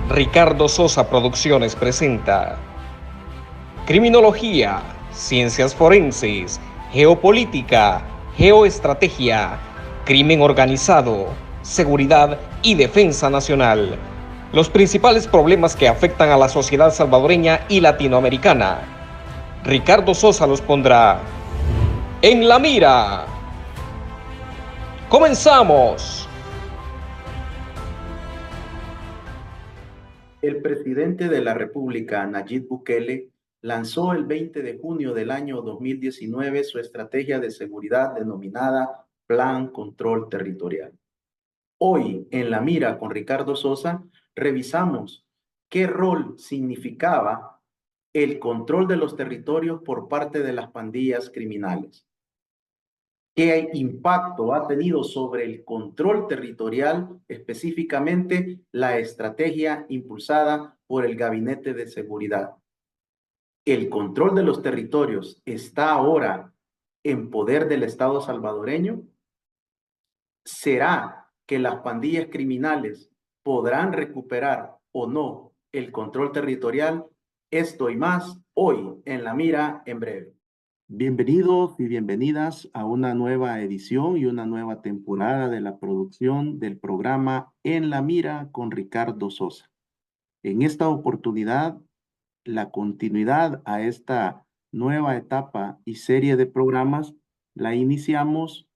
Ricardo Sosa Producciones presenta Criminología, Ciencias Forenses, Geopolítica, Geoestrategia, Crimen Organizado, Seguridad y Defensa Nacional. Los principales problemas que afectan a la sociedad salvadoreña y latinoamericana. Ricardo Sosa los pondrá en la mira. ¡Comenzamos! El presidente de la República, Nayib Bukele, lanzó el 20 de junio del año 2019 su estrategia de seguridad denominada Plan Control Territorial. Hoy, en La Mira con Ricardo Sosa, revisamos qué rol significaba el control de los territorios por parte de las pandillas criminales. ¿Qué impacto ha tenido sobre el control territorial, específicamente la estrategia impulsada por el Gabinete de Seguridad? ¿El control de los territorios está ahora en poder del Estado salvadoreño? ¿Será que las pandillas criminales podrán recuperar o no el control territorial? Esto y más hoy en La Mira en breve. Bienvenidos y bienvenidas a una nueva edición y una nueva temporada de la producción del programa En la Mira con Ricardo Sosa. En esta oportunidad, la continuidad a esta nueva etapa y serie de programas la iniciamos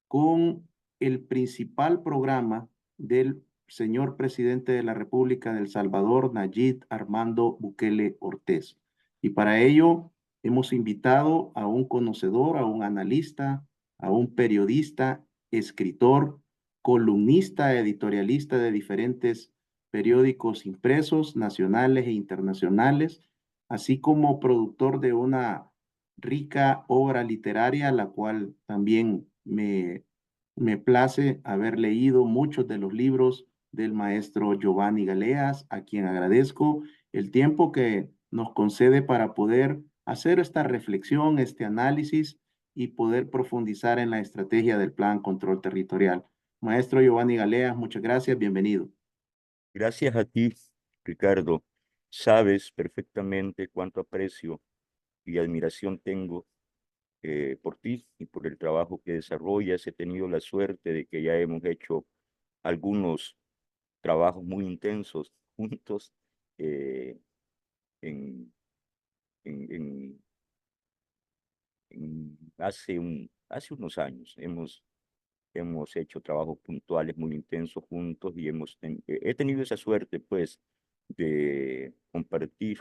con el principal programa del señor presidente de la República de El Salvador, Nayib Armando Bukele Ortiz. Y para ello hemos invitado a un conocedor, a un analista, a un periodista, escritor, columnista, editorialista de diferentes periódicos impresos, nacionales e internacionales, así como productor de una rica obra literaria, la cual también me place haber leído muchos de los libros del maestro Giovanni Galeas, a quien agradezco el tiempo que nos concede para poder hacer esta reflexión, este análisis y poder profundizar en la estrategia del Plan Control Territorial. Maestro Giovanni Galeas, muchas gracias, bienvenido. Gracias a ti, Ricardo. Sabes perfectamente cuánto aprecio y admiración tengo por ti y por el trabajo que desarrollas. He tenido la suerte de que ya hemos hecho algunos trabajos muy intensos juntos eh, en, en- en- hace unos años. Hemos hecho trabajos puntuales muy intensos juntos y he tenido esa suerte, pues, de compartir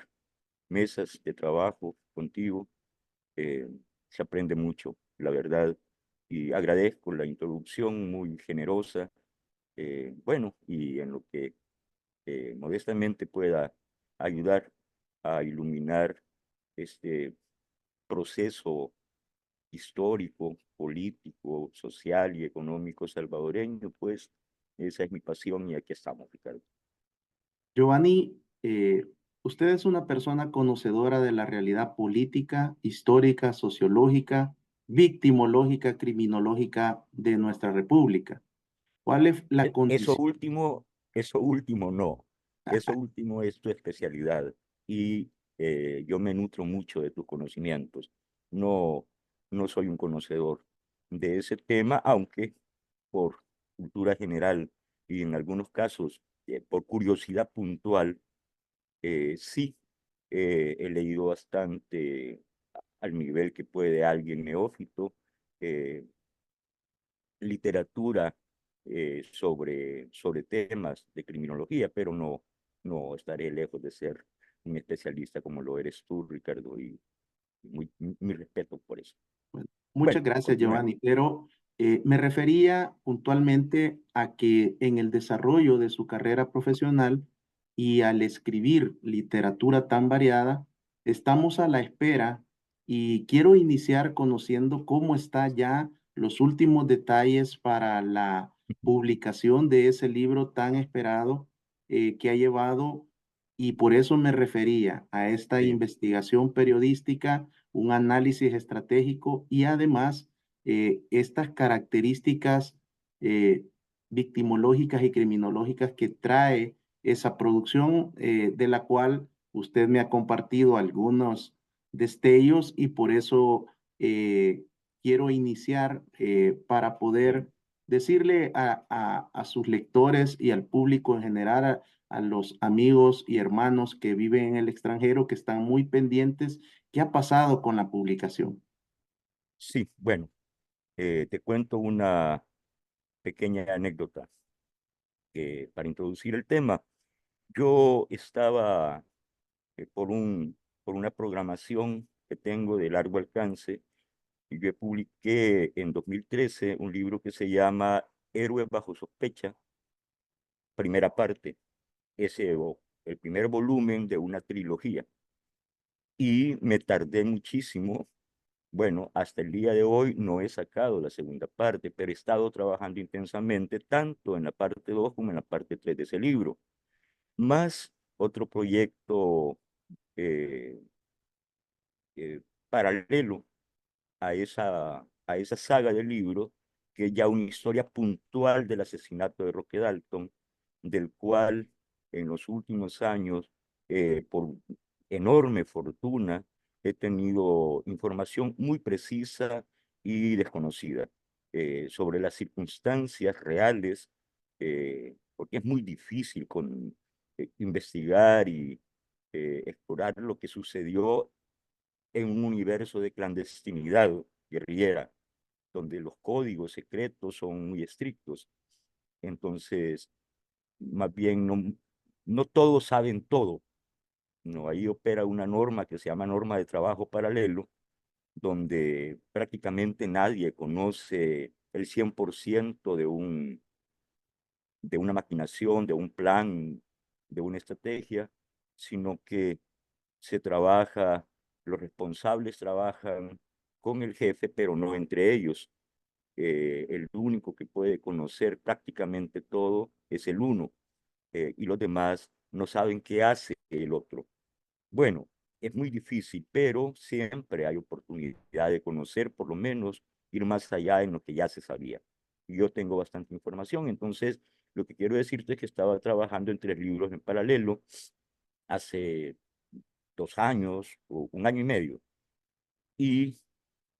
mesas de trabajo contigo. eh, Se aprende mucho, la verdad, y agradezco la introducción muy generosa. Bueno, y en lo que modestamente pueda ayudar a iluminar este proceso histórico, político, social y económico salvadoreño, pues esa es mi pasión y aquí estamos, Ricardo. Giovanni, usted es una persona conocedora de la realidad política, histórica, sociológica, victimológica, criminológica de nuestra república. ¿Cuál es la Eso condición? último, eso último no, eso último es tu especialidad y yo me nutro mucho de tus conocimientos. No, no soy un conocedor de ese tema, aunque por cultura general y en algunos casos por curiosidad puntual, sí he leído bastante al nivel que puede alguien neófito, eh, literatura sobre temas de criminología, pero no estaré lejos de ser un especialista como lo eres tú, Ricardo, y mi respeto por eso. Bueno, Bueno, muchas gracias, continuemos. Giovanni, pero me refería puntualmente a que en el desarrollo de su carrera profesional y al escribir literatura tan variada, estamos a la espera y quiero iniciar conociendo cómo está ya los últimos detalles para la publicación de ese libro tan esperado que ha llevado, y por eso me refería a esta Sí. investigación periodística, un análisis estratégico y además estas características eh, victimológicas y criminológicas que trae esa producción, de la cual usted me ha compartido algunos destellos y por eso quiero iniciar para Sí. poder decirle a sus lectores y al público en general, a los amigos y hermanos que viven en el extranjero, que están muy pendientes, ¿qué ha pasado con la publicación? Sí, bueno, te cuento una pequeña anécdota para introducir el tema. Yo estaba por por una programación que tengo de largo alcance y yo publiqué en 2013 un libro que se llama Héroes bajo sospecha, primera parte, el primer volumen de una trilogía. Y me tardé muchísimo. Bueno, hasta el día de hoy no he sacado la segunda parte, pero he estado trabajando intensamente tanto en la parte 2 como en la parte 3 de ese libro. Más otro proyecto eh, paralelo a esa saga de libros, que es ya una historia puntual del asesinato de Roque Dalton, del cual en los últimos años, por enorme fortuna, he tenido información muy precisa y desconocida sobre las circunstancias reales, porque es muy difícil investigar y explorar lo que sucedió en un universo de clandestinidad guerrillera, donde los códigos secretos son muy estrictos. Entonces, más bien no todos saben todo. No, ahí opera una norma que se llama norma de trabajo paralelo, donde prácticamente nadie conoce el 100% de una maquinación, de un plan, de una estrategia, sino que se trabaja, los responsables trabajan con el jefe, pero no entre ellos. El único que puede conocer prácticamente todo es el uno, y los demás no saben qué hace el otro. Bueno, es muy difícil, pero siempre hay oportunidad de conocer, por lo menos ir más allá en lo que ya se sabía. Y yo tengo bastante información, entonces lo que quiero decirte es que estaba trabajando en 3 libros en paralelo hace 2 años o un año y medio. Y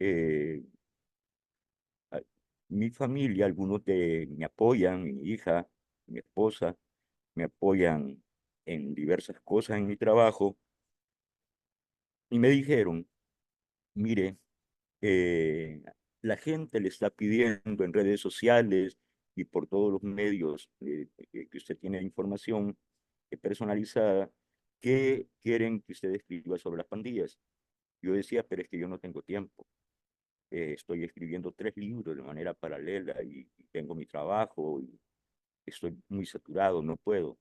eh, a- mi familia, algunos me apoyan, mi hija, mi esposa, me apoyan en diversas cosas en mi trabajo y me dijeron, mire, eh, la gente le está pidiendo en redes sociales y por todos los medios que usted tiene información personalizada, que quieren que usted escriba sobre las pandillas. Yo decía, pero es que yo no tengo tiempo. Estoy escribiendo 3 libros de manera paralela y tengo mi trabajo y estoy muy saturado, no puedo.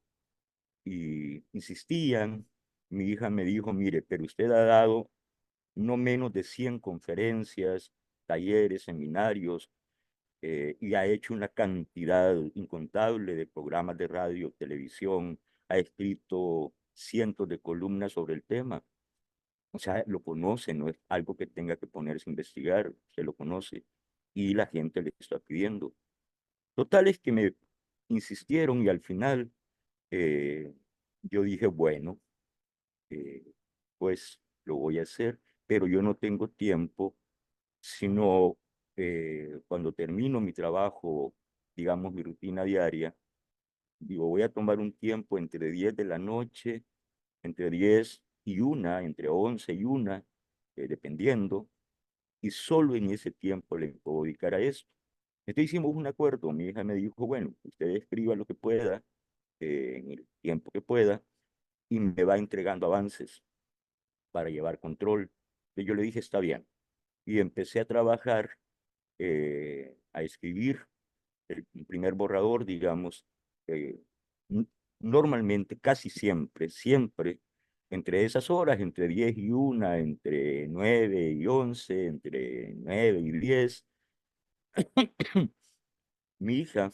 Y insistían, mi hija me dijo, mire, pero usted ha dado no menos de 100 conferencias, talleres, seminarios, y ha hecho una cantidad incontable de programas de radio, televisión, ha escrito cientos de columnas sobre el tema. O sea, lo conoce, no es algo que tenga que ponerse a investigar, se lo conoce y la gente le está pidiendo. Total es que me insistieron y al final eh, yo dije, bueno, eh, pues lo voy a hacer, pero yo no tengo tiempo, sino cuando termino mi trabajo, digamos, mi rutina diaria, digo, voy a tomar un tiempo entre 10 de la noche, entre 10 y 1, entre 11 y 1, dependiendo, y solo en ese tiempo le puedo dedicar a esto. Entonces hicimos un acuerdo, mi hija me dijo, bueno, usted escriba lo que pueda, en el tiempo que pueda, y me va entregando avances para llevar control. Y yo le dije, está bien. Y empecé a trabajar, a escribir el primer borrador, digamos, eh, n- normalmente, casi siempre, entre esas horas, entre 10 y 1, entre 9 y 11, entre 9 y 10, mi hija,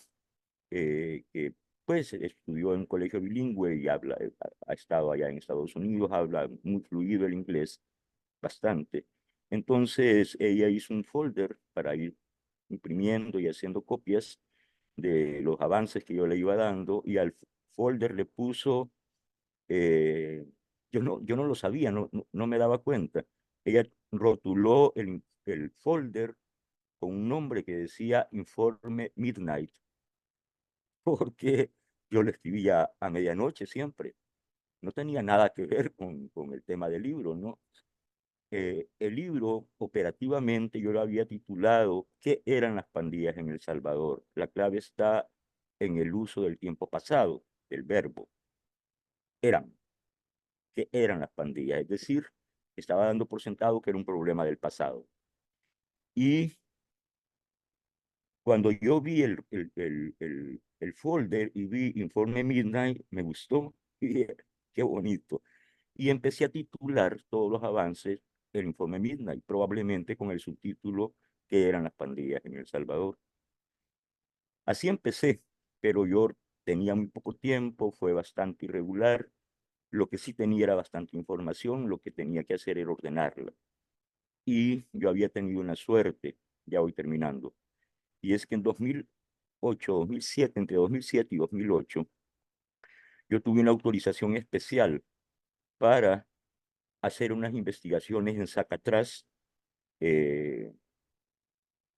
que pues estudió en un colegio bilingüe y ha estado allá en Estados Unidos, habla muy fluido el inglés, bastante. Entonces ella hizo un folder para ir imprimiendo y haciendo copias de los avances que yo le iba dando y al folder le puso, eh, yo no lo sabía, no me daba cuenta. Ella rotuló el folder con un nombre que decía Informe Midnight, porque yo lo escribía a medianoche siempre. No tenía nada que ver con el tema del libro, ¿no? El libro, operativamente, yo lo había titulado ¿Qué eran las pandillas en El Salvador? La clave está en el uso del tiempo pasado, del verbo. Eran. ¿Qué eran las pandillas? Es decir, estaba dando por sentado que era un problema del pasado. Y cuando yo vi el folder y vi Informe Midnight, me gustó. Y dije, qué bonito. Y empecé a titular todos los avances el Informe Midnight, probablemente con el subtítulo ¿Qué eran las pandillas en El Salvador? Así empecé, pero yo tenía muy poco tiempo, fue bastante irregular. Lo que sí tenía era bastante información, lo que tenía que hacer era ordenarla. Y yo había tenido una suerte, ya voy terminando, y es que en 2008, 2007, entre 2007 y 2008, yo tuve una autorización especial para hacer unas investigaciones en Zacatraz. eh,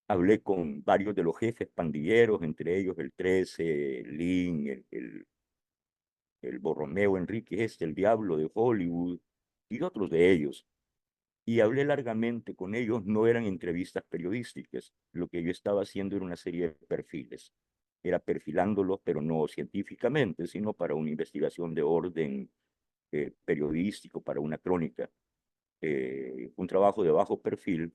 Hablé con varios de los jefes pandilleros, entre ellos el 13, el Lin, el Borromeo Enrique, el Diablo de Hollywood, y otros de ellos. Y hablé largamente con ellos, no eran entrevistas periodísticas, lo que yo estaba haciendo era una serie de perfiles. Era perfilándolos, pero no científicamente, sino para una investigación de orden periodístico, para una crónica. Un trabajo de bajo perfil.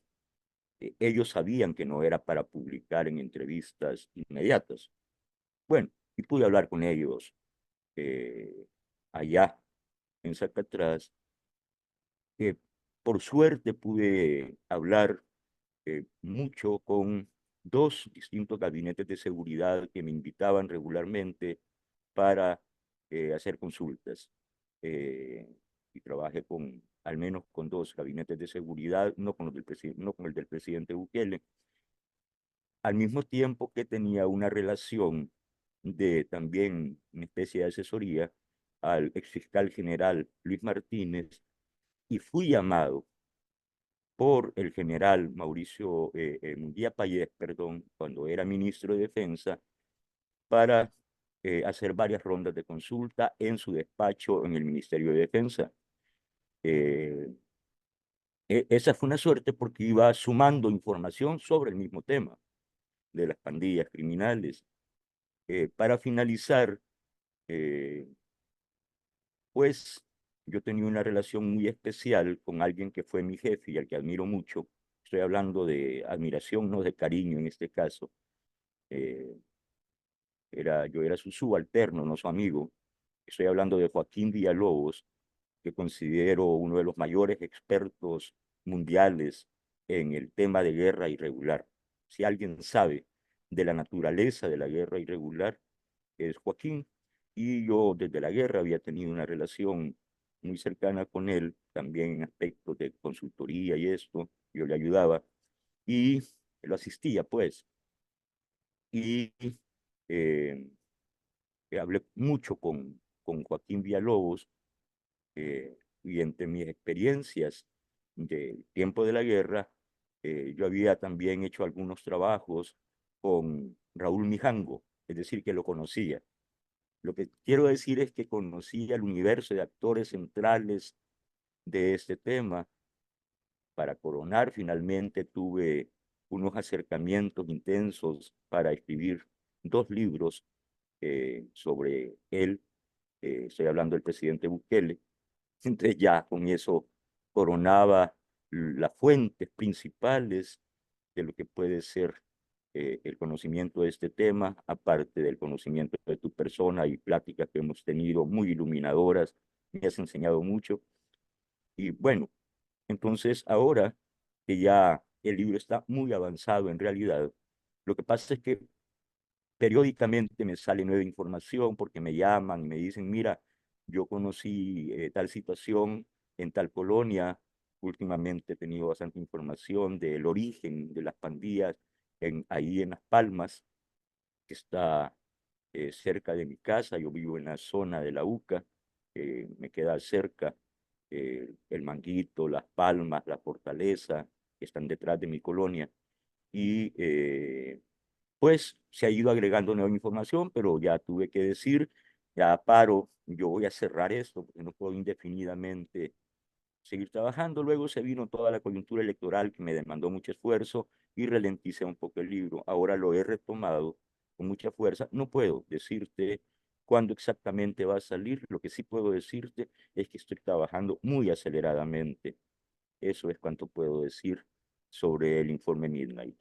Ellos sabían que no era para publicar en entrevistas inmediatas. Bueno, y pude hablar con ellos eh, allá en Zacatraz. Eh, por suerte pude hablar mucho con dos distintos gabinetes de seguridad que me invitaban regularmente para hacer consultas. Eh, y trabajé con, al menos con dos gabinetes de seguridad, no con, no con el del presidente Bukele, al mismo tiempo que tenía una relación de también una especie de asesoría al exfiscal general Luis Martínez, y fui llamado por el general Mauricio Munguía Payés, perdón, cuando era ministro de Defensa, para hacer varias rondas de consulta en su despacho en el Ministerio de Defensa. Eh, Esa fue una suerte porque iba sumando información sobre el mismo tema de las pandillas criminales. Para finalizar, eh, pues yo tenía una relación muy especial con alguien que fue mi jefe y al que admiro mucho. Estoy hablando de admiración, no de cariño en este caso. Eh, yo era su subalterno, no su amigo. Estoy hablando de Joaquín Villalobos, que considero uno de los mayores expertos mundiales en el tema de guerra irregular. Si alguien sabe de la naturaleza de la guerra irregular, es Joaquín. Y yo desde la guerra había tenido una relación muy cercana con él, también en aspectos de consultoría y esto. Yo le ayudaba y lo asistía, pues. Y eh, hablé mucho con Joaquín Villalobos, y entre mis experiencias del tiempo de la guerra, yo había también hecho algunos trabajos con Raúl Mijango, es decir, que lo conocía. Lo que quiero decir es que conocía el universo de actores centrales de este tema. Para coronar, finalmente tuve unos acercamientos intensos para escribir dos libros sobre él. Estoy hablando del presidente Bukele. Entonces ya con eso coronaba las fuentes principales de lo que puede ser el conocimiento de este tema, aparte del conocimiento de tu persona y pláticas que hemos tenido muy iluminadoras. Me has enseñado mucho. Y bueno, entonces ahora que ya el libro está muy avanzado en realidad, lo que pasa es que periódicamente me sale nueva información porque me llaman y me dicen, mira, yo conocí tal situación en tal colonia. Últimamente he tenido bastante información del origen de las pandillas ahí en Las Palmas, que está cerca de mi casa. Yo vivo en la zona de la UCA, me queda cerca el Manguito, Las Palmas, La Fortaleza, que están detrás de mi colonia. Y pues se ha ido agregando nueva información, pero ya tuve que decir, ya paro, yo voy a cerrar esto, porque no puedo indefinidamente seguir trabajando. Luego se vino toda la coyuntura electoral que me demandó mucho esfuerzo y ralenticé un poco el libro. Ahora lo he retomado con mucha fuerza. No puedo decirte cuándo exactamente va a salir. Lo que sí puedo decirte es que estoy trabajando muy aceleradamente. Eso es cuanto puedo decir sobre el informe Midnight.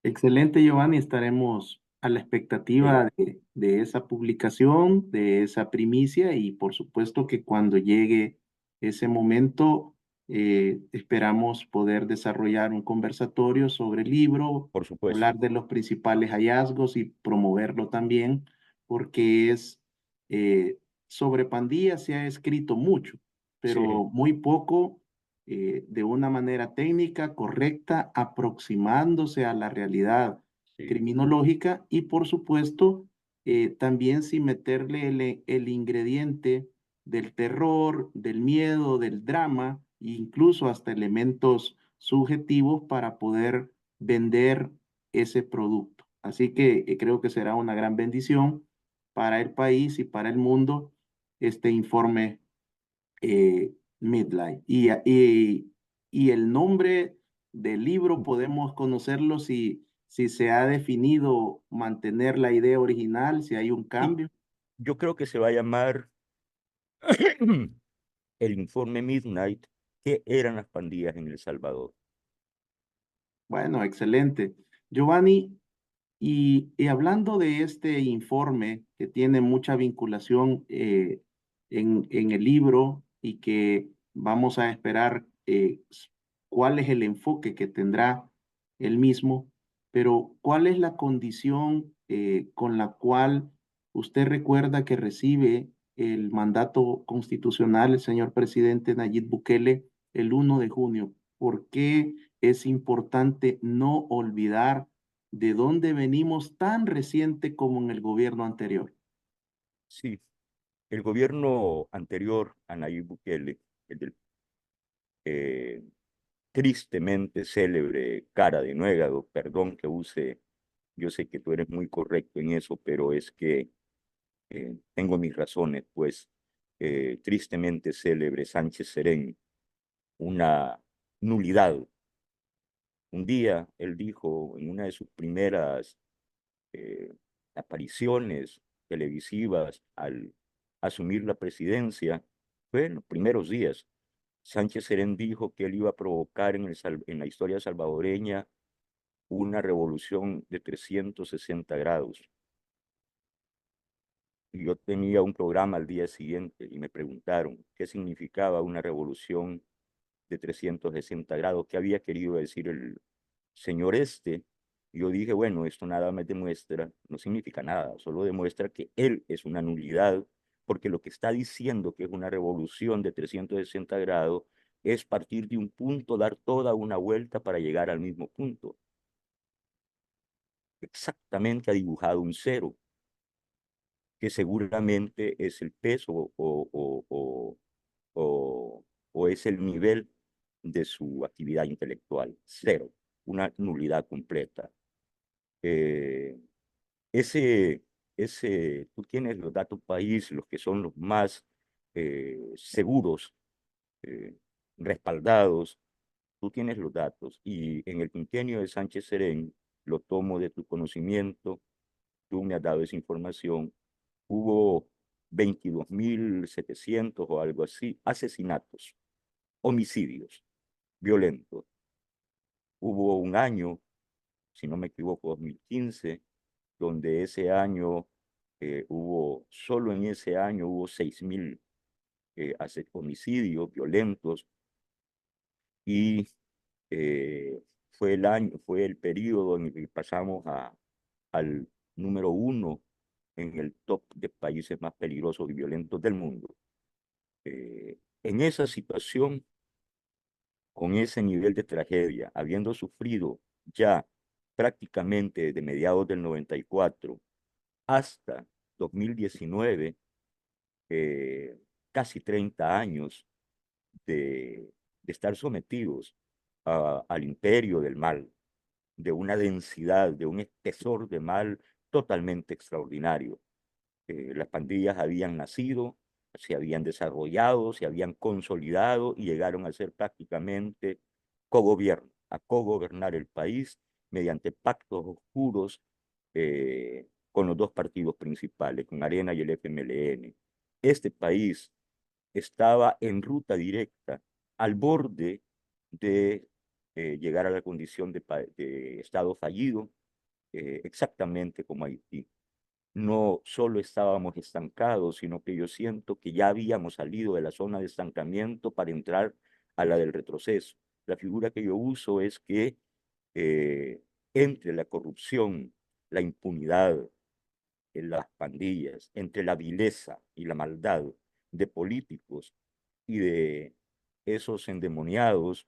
Excelente, Giovanni. Estaremos a la expectativa de esa publicación, de esa primicia y por supuesto que cuando llegue ese momento, esperamos poder desarrollar un conversatorio sobre el libro, Por hablar supuesto. de los principales hallazgos y promoverlo también, porque eh, sobre Pandilla se ha escrito mucho, Sí, pero muy poco de una manera técnica, correcta, aproximándose a la realidad sí. criminológica y por supuesto también sin meterle el ingrediente del terror, del miedo, del drama, e incluso hasta elementos subjetivos para poder vender ese producto. Así que creo que será una gran bendición para el país y para el mundo este informe Midlight. Y el nombre del libro podemos conocerlo si se ha definido mantener la idea original, si hay un Sí, cambio. yo creo que se va a llamar el informe Midnight, ¿qué eran las pandillas en El Salvador? Bueno, excelente. Giovanni, y hablando de este informe que tiene mucha vinculación en el libro y que vamos a esperar cuál es el enfoque que tendrá el mismo, pero cuál es la condición con la cual usted recuerda que recibe el mandato constitucional el señor presidente Nayib Bukele el 1 de junio. ¿Por qué es importante no olvidar de dónde venimos tan reciente como en el gobierno anterior? Sí, el gobierno anterior a Nayib Bukele, el del eh, tristemente célebre Cara de Nuegado, perdón que use, yo sé que tú eres muy correcto en eso, pero es que tengo mis razones, pues tristemente célebre Sánchez Serén, una nulidad. Un día él dijo en una de sus primeras eh, apariciones televisivas al asumir la presidencia, fue en los primeros días. Sánchez Serén dijo que él iba a provocar en la historia salvadoreña una revolución de 360 grados. Y yo tenía un programa al día siguiente y me preguntaron qué significaba una revolución de 360 grados, qué había querido decir el señor este. Y yo dije, bueno, esto nada más demuestra, no significa nada, solo demuestra que él es una nulidad, porque lo que está diciendo que es una revolución de 360 grados es partir de un punto, dar toda una vuelta para llegar al mismo punto. Exactamente ha dibujado un cero, que seguramente es el peso o es el nivel de su actividad intelectual. Cero, una nulidad completa. Eh, ese, tú tienes los datos país, los que son los más seguros, eh, respaldados, tú tienes los datos y en el quinquenio de Sánchez Serén, lo tomo de tu conocimiento, tú me has dado esa información, hubo 22.700 o algo así, asesinatos, homicidios violentos. Hubo un año, si no me equivoco, 2015, donde ese año solo en ese año hubo 6.000 homicidios violentos y fue el periodo en el que pasamos al número uno en el top de países más peligrosos y violentos del mundo. En esa situación, con ese nivel de tragedia, habiendo sufrido ya prácticamente desde mediados del 94 hasta 2019, casi 30 años de estar sometidos al imperio del mal, de una densidad, de un espesor de mal totalmente extraordinario. Las pandillas habían nacido, se habían desarrollado, se habían consolidado y llegaron a ser prácticamente cogobierno, a cogobernar el país mediante pactos oscuros con los dos partidos principales, con Arena y el FMLN. Este país estaba en ruta directa, al borde de llegar a la condición de Estado fallido, exactamente como Haití. No solo estábamos estancados, sino que yo siento que ya habíamos salido de la zona de estancamiento para entrar a la del retroceso. La figura que yo uso es que entre la corrupción, la impunidad, en las pandillas, entre la vileza y la maldad de políticos y de esos endemoniados,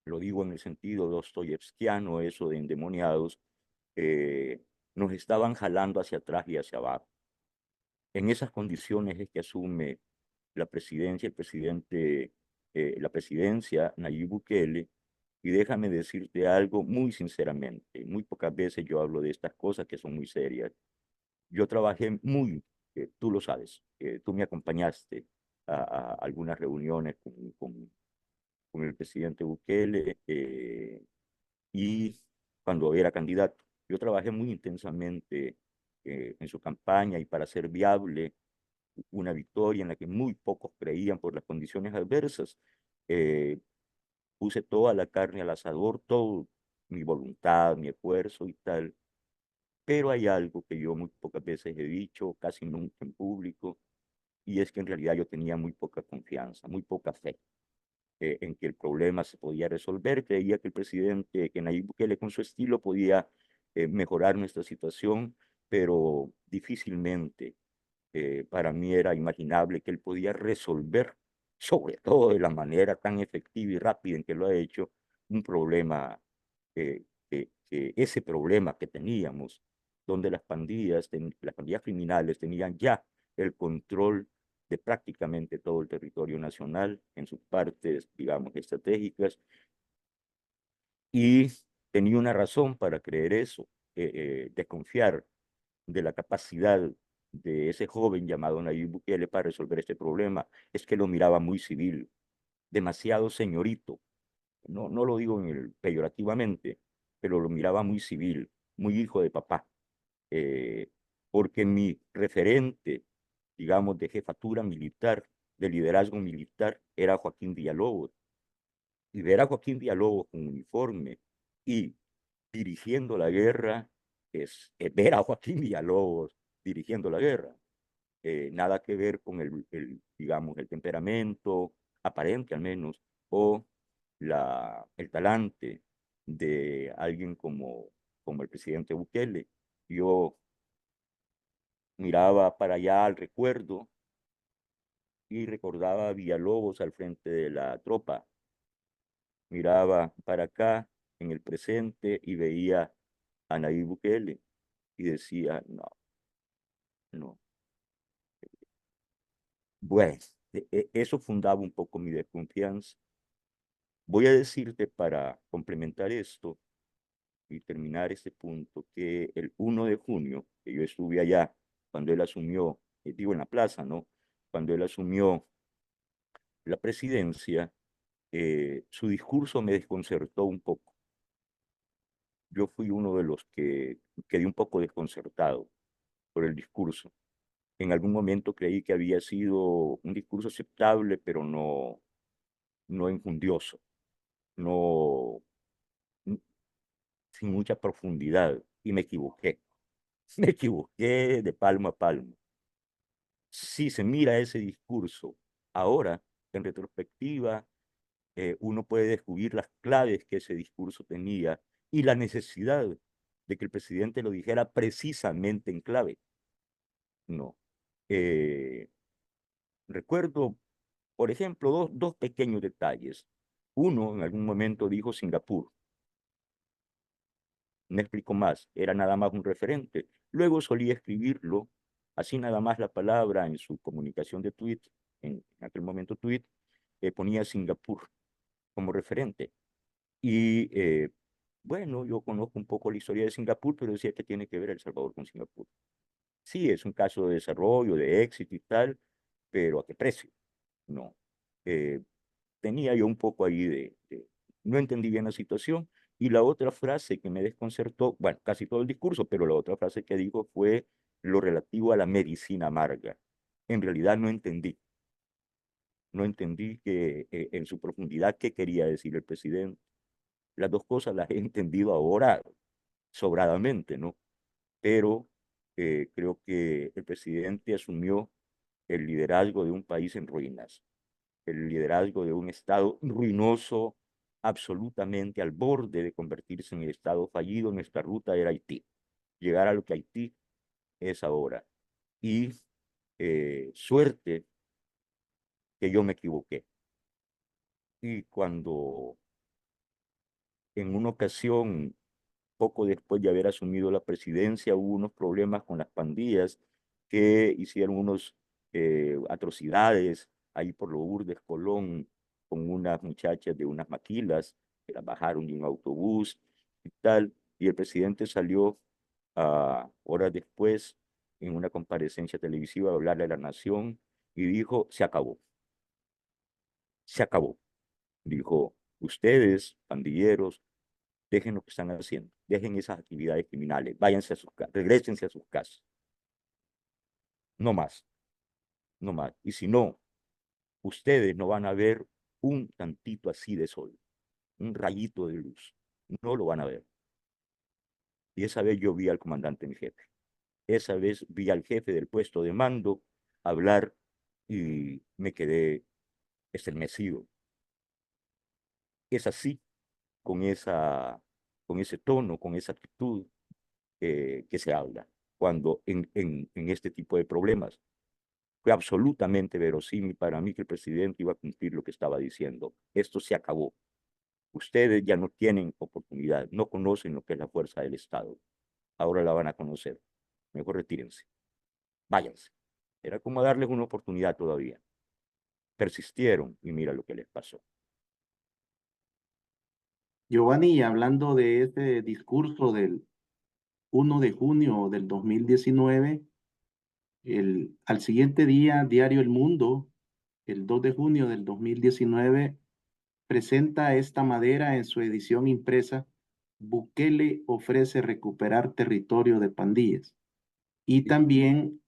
lo digo en el sentido dostoyevskiano, eso de endemoniados, eh, nos estaban jalando hacia atrás y hacia abajo. En esas condiciones es que asume la presidencia, el presidente, la presidencia, Nayib Bukele, y déjame decirte algo muy sinceramente, muy pocas veces yo hablo de estas cosas que son muy serias. Yo trabajé muy, tú lo sabes, tú me acompañaste a algunas reuniones con el presidente Bukele y cuando era candidato. Yo trabajé muy intensamente en su campaña y para hacer viable una victoria en la que muy pocos creían por las condiciones adversas. Eh, Puse toda la carne al asador, todo mi voluntad, mi esfuerzo y tal. Pero hay algo que yo muy pocas veces he dicho, casi nunca en público, y es que en realidad yo tenía muy poca confianza, muy poca fe en que el problema se podía resolver. Creía que el presidente, que Nayib Bukele con su estilo podía mejorar nuestra situación, pero difícilmente para mí era imaginable que él podía resolver, sobre todo de la manera tan efectiva y rápida en que lo ha hecho, un problema, ese problema que teníamos, donde las pandillas criminales tenían ya el control de prácticamente todo el territorio nacional en sus partes, digamos, estratégicas, y tenía una razón para creer eso, desconfiar de la capacidad de ese joven llamado Nayib Bukele para resolver este problema, es que lo miraba muy civil, demasiado señorito. No lo digo peyorativamente, pero lo miraba muy civil, muy hijo de papá. eh, Porque mi referente, digamos, de jefatura militar, de liderazgo militar, era Joaquín Villalobos. Y ver a Joaquín Villalobos con uniforme y dirigiendo la guerra es ver a Joaquín Villalobos dirigiendo la guerra. Nada que ver con digamos, el temperamento aparente al menos, o el talante de alguien como el presidente Bukele. Yo miraba para allá al recuerdo y recordaba a Villalobos al frente de la tropa. Miraba para acá en el presente y veía a Nayib Bukele y decía, no, no. Bueno, eso fundaba un poco mi desconfianza. Voy a decirte para complementar esto y terminar este punto que el 1 de junio, que yo estuve allá cuando él asumió, digo en la plaza, ¿no? Cuando él asumió la presidencia, su discurso me desconcertó un poco. Yo fui uno de los que quedé un poco desconcertado por el discurso. En algún momento creí que había sido un discurso aceptable, pero no enjundioso, no, sin mucha profundidad, y me equivoqué. Me equivoqué de palmo a palmo. Si se mira ese discurso ahora, en retrospectiva, uno puede descubrir las claves que ese discurso tenía y la necesidad de que el presidente lo dijera precisamente en clave. No. Eh, Recuerdo, por ejemplo, dos pequeños detalles. Uno, en algún momento dijo Singapur, no explico más, era nada más un referente. Luego solía escribirlo, así nada más la palabra en su comunicación de tweet, en aquel momento tweet, ponía Singapur como referente. Y bueno, yo conozco un poco la historia de Singapur, pero decía que tiene que ver El Salvador con Singapur. Sí, es un caso de desarrollo, de éxito y tal, pero ¿a qué precio? No. Eh, Tenía yo un poco ahí no entendí bien la situación. Y la otra frase que me desconcertó, bueno, casi todo el discurso, pero la otra frase que dijo fue lo relativo a la medicina amarga. En realidad no entendí que en su profundidad qué quería decir el presidente. Las dos cosas las he entendido ahora sobradamente, ¿no? Pero creo que el presidente asumió el liderazgo de un país en ruinas, el liderazgo de un Estado ruinoso, absolutamente al borde de convertirse en el Estado fallido. Nuestra ruta era Haití. Llegar a lo que Haití es ahora. Y suerte que yo me equivoqué. Y cuando en una ocasión, poco después de haber asumido la presidencia, hubo unos problemas con las pandillas que hicieron unas atrocidades ahí por Lourdes, Colón, con unas muchachas de unas maquilas que las bajaron de un autobús y tal. Y el presidente salió horas después en una comparecencia televisiva a hablarle a la nación y dijo, se acabó, se acabó. Dijo, ustedes, pandilleros, dejen lo que están haciendo, dejen esas actividades criminales, váyanse a sus casas, regresense a sus casas, no más, no más. Y si no, ustedes no van a ver un tantito así de sol, un rayito de luz, no lo van a ver. Y esa vez yo vi al comandante en jefe, esa vez vi al jefe del puesto de mando hablar y me quedé estremecido. Es así, con con ese tono, con esa actitud que se habla cuando en este tipo de problemas. Fue absolutamente verosímil para mí que el presidente iba a cumplir lo que estaba diciendo. Esto se acabó. Ustedes ya no tienen oportunidad, no conocen lo que es la fuerza del Estado. Ahora la van a conocer. Mejor retírense. Váyanse. Era como darles una oportunidad todavía. Persistieron y mira lo que les pasó. Giovanni, hablando de ese discurso del 1 de junio del 2019, al siguiente día, Diario El Mundo, el 2 de junio del 2019, presenta esta madera en su edición impresa. Bukele ofrece recuperar territorio de pandillas. Y también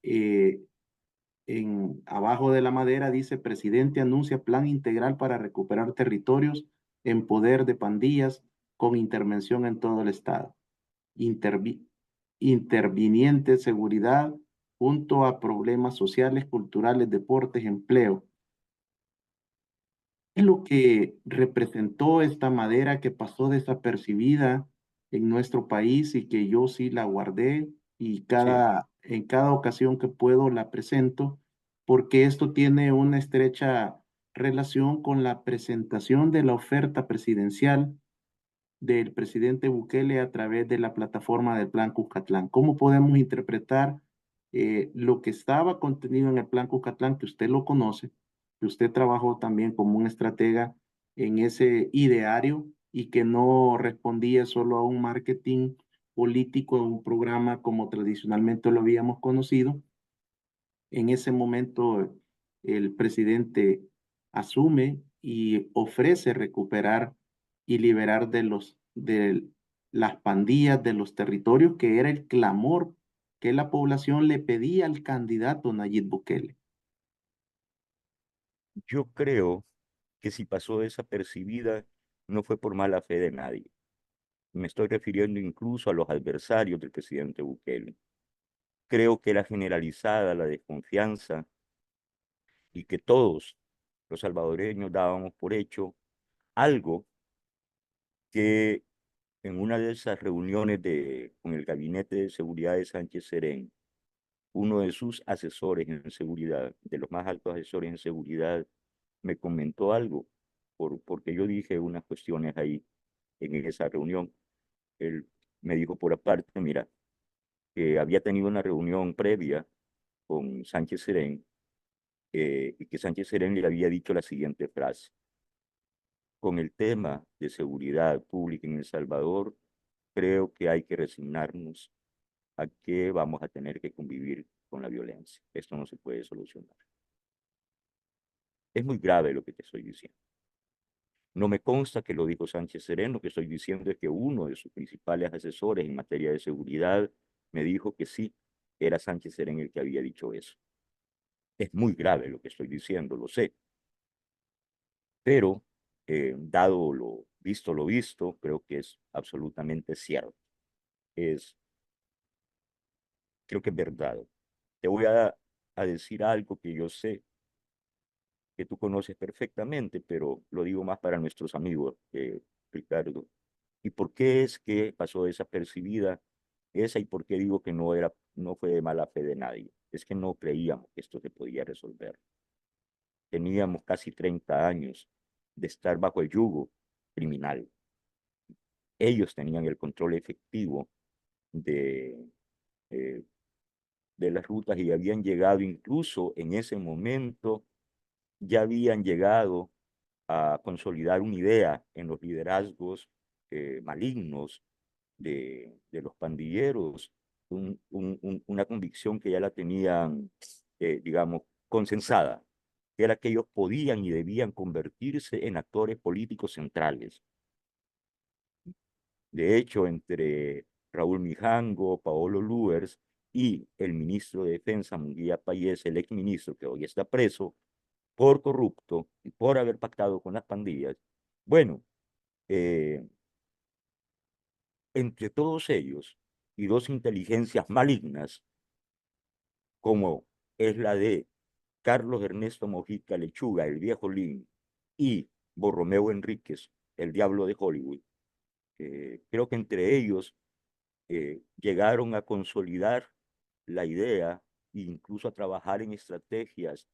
abajo de la madera dice, presidente anuncia plan integral para recuperar territorios en poder de pandillas con intervención en todo el estado. Intervi Interviniente seguridad junto a problemas sociales, culturales, deportes, empleo. ¿Qué es lo que representó esta madera que pasó desapercibida en nuestro país y que yo sí la guardé y Sí, en cada ocasión que puedo la presento? Porque esto tiene una estrecha relación con la presentación de la oferta presidencial del presidente Bukele a través de la plataforma del Plan Cuscatlán. ¿Cómo podemos interpretar lo que estaba contenido en el Plan Cuscatlán, que usted lo conoce, que usted trabajó también como un estratega en ese ideario y que no respondía solo a un marketing político, a un programa como tradicionalmente lo habíamos conocido? En ese momento el presidente asume y ofrece recuperar y liberar de las pandillas de los territorios, que era el clamor que la población le pedía al candidato Nayib Bukele. yo creo que si pasó desapercibida no fue por mala fe de nadie. Me estoy refiriendo incluso a los adversarios del presidente Bukele. Creo que era generalizada la desconfianza y que todos los salvadoreños dábamos por hecho algo que en una de esas reuniones con el gabinete de seguridad de Sánchez Serén, uno de sus asesores en seguridad, de los más altos asesores en seguridad, me comentó algo, porque yo dije unas cuestiones ahí en esa reunión. Él me dijo por aparte, mira, que había tenido una reunión previa con Sánchez Serén y que Sánchez Serén le había dicho la siguiente frase: con el tema de seguridad pública en El Salvador, creo que hay que resignarnos a que vamos a tener que convivir con la violencia. Esto no se puede solucionar. Es muy grave lo que te estoy diciendo. No me consta que lo dijo Sánchez Serén, lo que estoy diciendo es que uno de sus principales asesores en materia de seguridad me dijo que sí, era Sánchez Serén el que había dicho eso. Es muy grave lo que estoy diciendo, lo sé, pero dado lo visto, creo que es absolutamente cierto. Creo que es verdad. Te voy a decir algo que yo sé que tú conoces perfectamente, pero lo digo más para nuestros amigos, Ricardo. ¿Y por qué es que pasó desapercibida esa y por qué digo que no fue de mala fe de nadie? Es que no creíamos que esto se podía resolver. Teníamos casi 30 años de estar bajo el yugo criminal. Ellos tenían el control efectivo de, eh, de las rutas y habían llegado incluso en ese momento, ya habían llegado a consolidar una idea en los liderazgos malignos de los pandilleros, una convicción que ya la tenían, digamos, consensada, que era que ellos podían y debían convertirse en actores políticos centrales. De hecho, entre Raúl Mijango, Paolo Luers y el ministro de Defensa, Munguía Payés, el exministro que hoy está preso por corrupto y por haber pactado con las pandillas, bueno, eh, entre todos ellos y dos inteligencias malignas, como es la de Carlos Ernesto Mojica Lechuga, el viejo Lin, y Borromeo Enríquez, el diablo de Hollywood, creo que entre ellos llegaron a consolidar la idea e incluso a trabajar en estrategias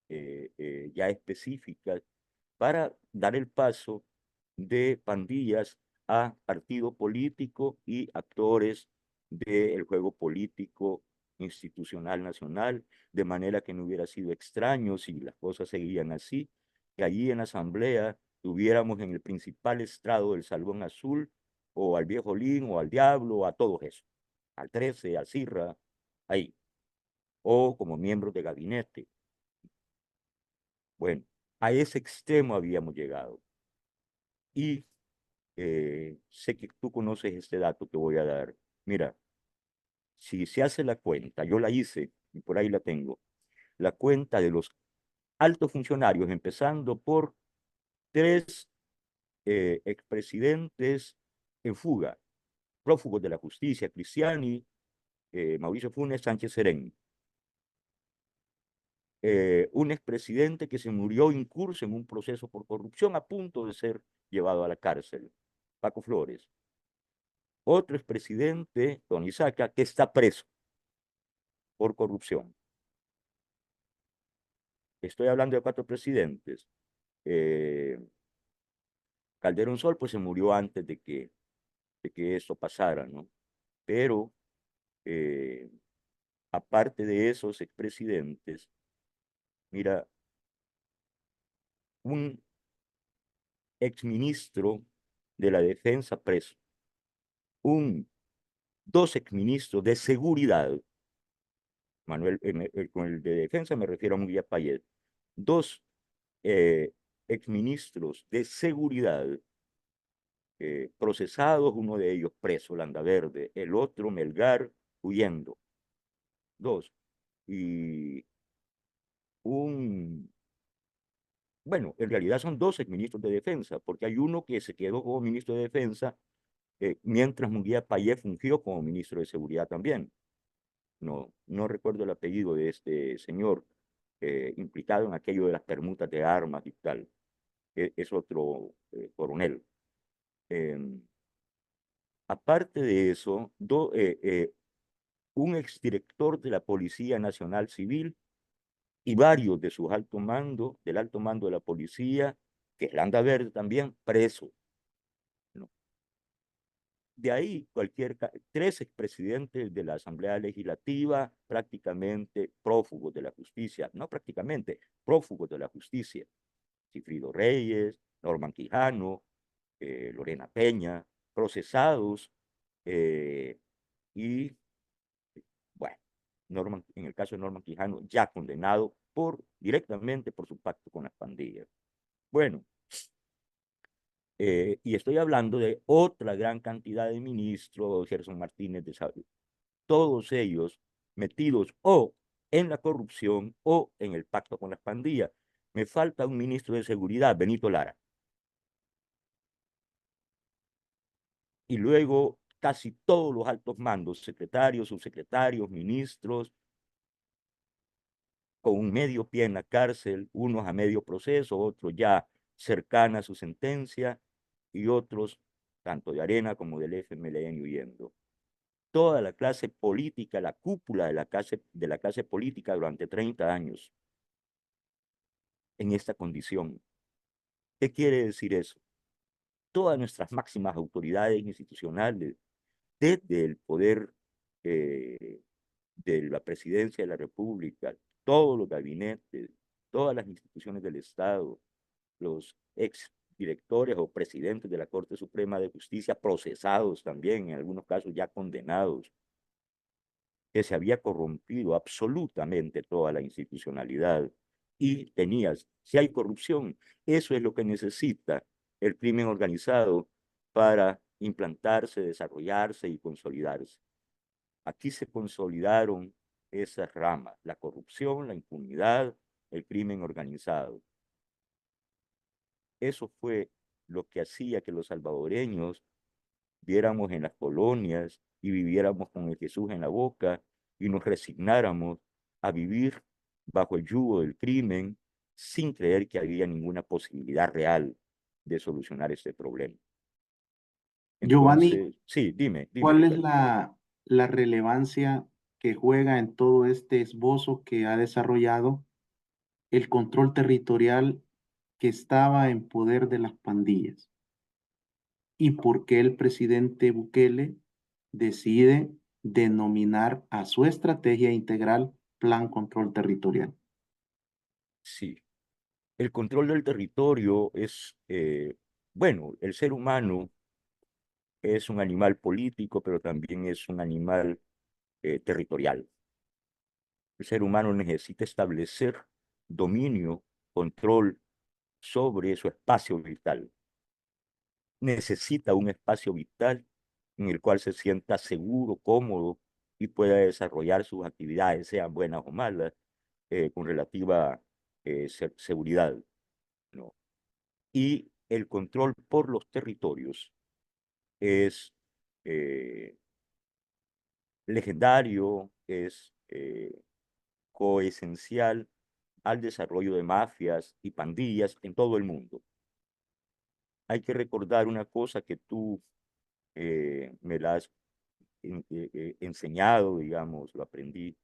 ya específicas para dar el paso de pandillas a partido político y actores del juego político institucional nacional, de manera que no hubiera sido extraño si las cosas seguían así, que allí en la asamblea tuviéramos en el principal estrado del Salón Azul o al viejo Lin o al Diablo o a todos esos, al 13, al Cirra, ahí, o como miembros de gabinete. Bueno, a ese extremo habíamos llegado. Y sé que tú conoces este dato que voy a dar. Mira, si se hace la cuenta, yo la hice y por ahí la tengo, la cuenta de los altos funcionarios, empezando por tres expresidentes en fuga, prófugos de la justicia, Cristiani, Mauricio Funes, Sánchez Serén. Un expresidente que se murió incurso en un proceso por corrupción a punto de ser llevado a la cárcel, Paco Flores. Otro expresidente, Tony Saca, que está preso por corrupción. Estoy hablando de 4 presidentes. Calderón Sol, pues se murió antes de que esto pasara, ¿no? Pero, aparte de esos expresidentes, mira, un exministro de la defensa preso, dos exministros de seguridad, con el de defensa me refiero a Munguía Payet, dos exministros de seguridad procesados, uno de ellos preso, Landaverde, el otro Melgar huyendo. Dos. Y bueno, en realidad son dos exministros de defensa, porque hay uno que se quedó como ministro de defensa mientras Munguía Payet fungió como ministro de seguridad también. No recuerdo el apellido de este señor implicado en aquello de las permutas de armas y tal. Es otro coronel. Aparte de eso, un exdirector de la Policía Nacional Civil y varios de sus alto mando, del alto mando de la policía, que es Landaverde también, preso, ¿no? de ahí tres expresidentes de la Asamblea Legislativa prácticamente prófugos de la justicia, no prácticamente, prófugos de la justicia. Sigfrido Reyes, Norman Quijano, Lorena Peña, procesados y, bueno, en el caso de Norman Quijano, ya condenado directamente por su pacto con las pandillas. Bueno, y estoy hablando de otra gran cantidad de ministros, Gerson Martínez de Salud, todos ellos metidos o en la corrupción o en el pacto con las pandillas. Me falta un ministro de Seguridad, Benito Lara. Y luego casi todos los altos mandos, secretarios, subsecretarios, ministros, con un medio pie en la cárcel, unos a medio proceso, otros ya cercana a su sentencia y otros, tanto de Arena como del FMLN, huyendo. Toda la clase política, la cúpula de la clase política durante 30 años en esta condición. ¿Qué quiere decir eso? Todas nuestras máximas autoridades institucionales, desde el poder de la presidencia de la República, todos los gabinetes, todas las instituciones del Estado, los ex directores o presidentes de la Corte Suprema de Justicia, procesados también, en algunos casos ya condenados, que se había corrompido absolutamente toda la institucionalidad. Y si hay corrupción, eso es lo que necesita el crimen organizado para implantarse, desarrollarse y consolidarse. Aquí se consolidaron esas ramas, la corrupción, la impunidad, el crimen organizado. Eso fue lo que hacía que los salvadoreños viéramos en las colonias y viviéramos con el Jesús en la boca y nos resignáramos a vivir bajo el yugo del crimen sin creer que había ninguna posibilidad real de solucionar este problema. Giovanni, Entonces, sí, dime, ¿cuál es Ricardo. la relevancia que juega en todo este esbozo que ha desarrollado el control territorial que estaba en poder de las pandillas? ¿Y por qué el presidente Bukele decide denominar a su estrategia integral Plan Control Territorial? Sí, el control del territorio es, bueno, el ser humano es un animal político, pero también es un animal territorial. El ser humano necesita establecer dominio, control sobre su espacio vital. Necesita un espacio vital en el cual se sienta seguro, cómodo y pueda desarrollar sus actividades, sean buenas o malas, con relativa seguridad, ¿no? Y el control por los territorios es legendario, es coesencial al desarrollo de mafias y pandillas en todo el mundo. Hay que recordar una cosa que tú me la has enseñado, digamos, lo aprendí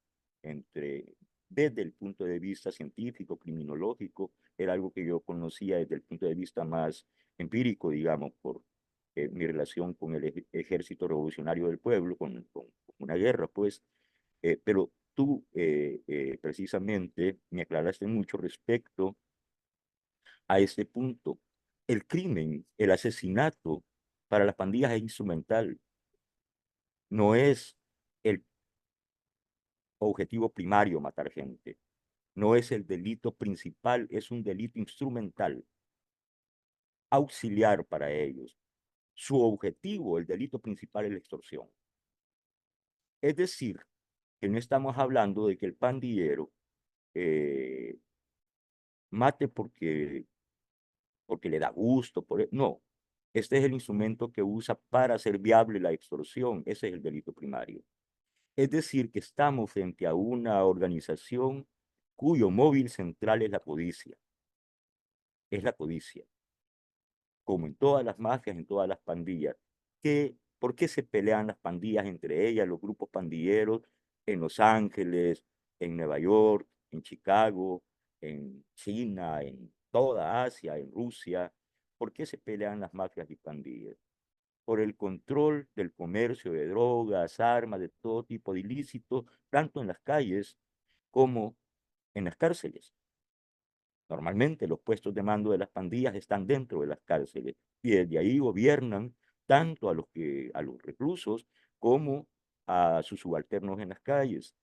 desde el punto de vista científico, criminológico, era algo que yo conocía desde el punto de vista más empírico, digamos, por mi relación con el Ejército Revolucionario del Pueblo, con una guerra, pues, pero tú precisamente me aclaraste mucho respecto a este punto. El crimen, el asesinato para las pandillas es instrumental, no es el objetivo primario matar gente, no es el delito principal, es un delito instrumental, auxiliar para ellos. Su objetivo, el delito principal es la extorsión. Es decir, que no estamos hablando de que el pandillero mate porque le da gusto, no. Este es el instrumento que usa para hacer viable la extorsión, ese es el delito primario. Es decir, que estamos frente a una organización cuyo móvil central es la codicia. Es la codicia. Como en todas las mafias, en todas las pandillas. ¿Por qué se pelean las pandillas entre ellas, los grupos pandilleros en Los Ángeles, en Nueva York, en Chicago, en China, en toda Asia, en Rusia? ¿Por qué se pelean las mafias y pandillas? por el control del comercio de drogas, armas, de todo tipo de ilícitos, tanto en las calles como en las cárceles. Normalmente los puestos de mando de las pandillas están dentro de las cárceles y desde ahí gobiernan tanto a los reclusos como a sus subalternos en las calles.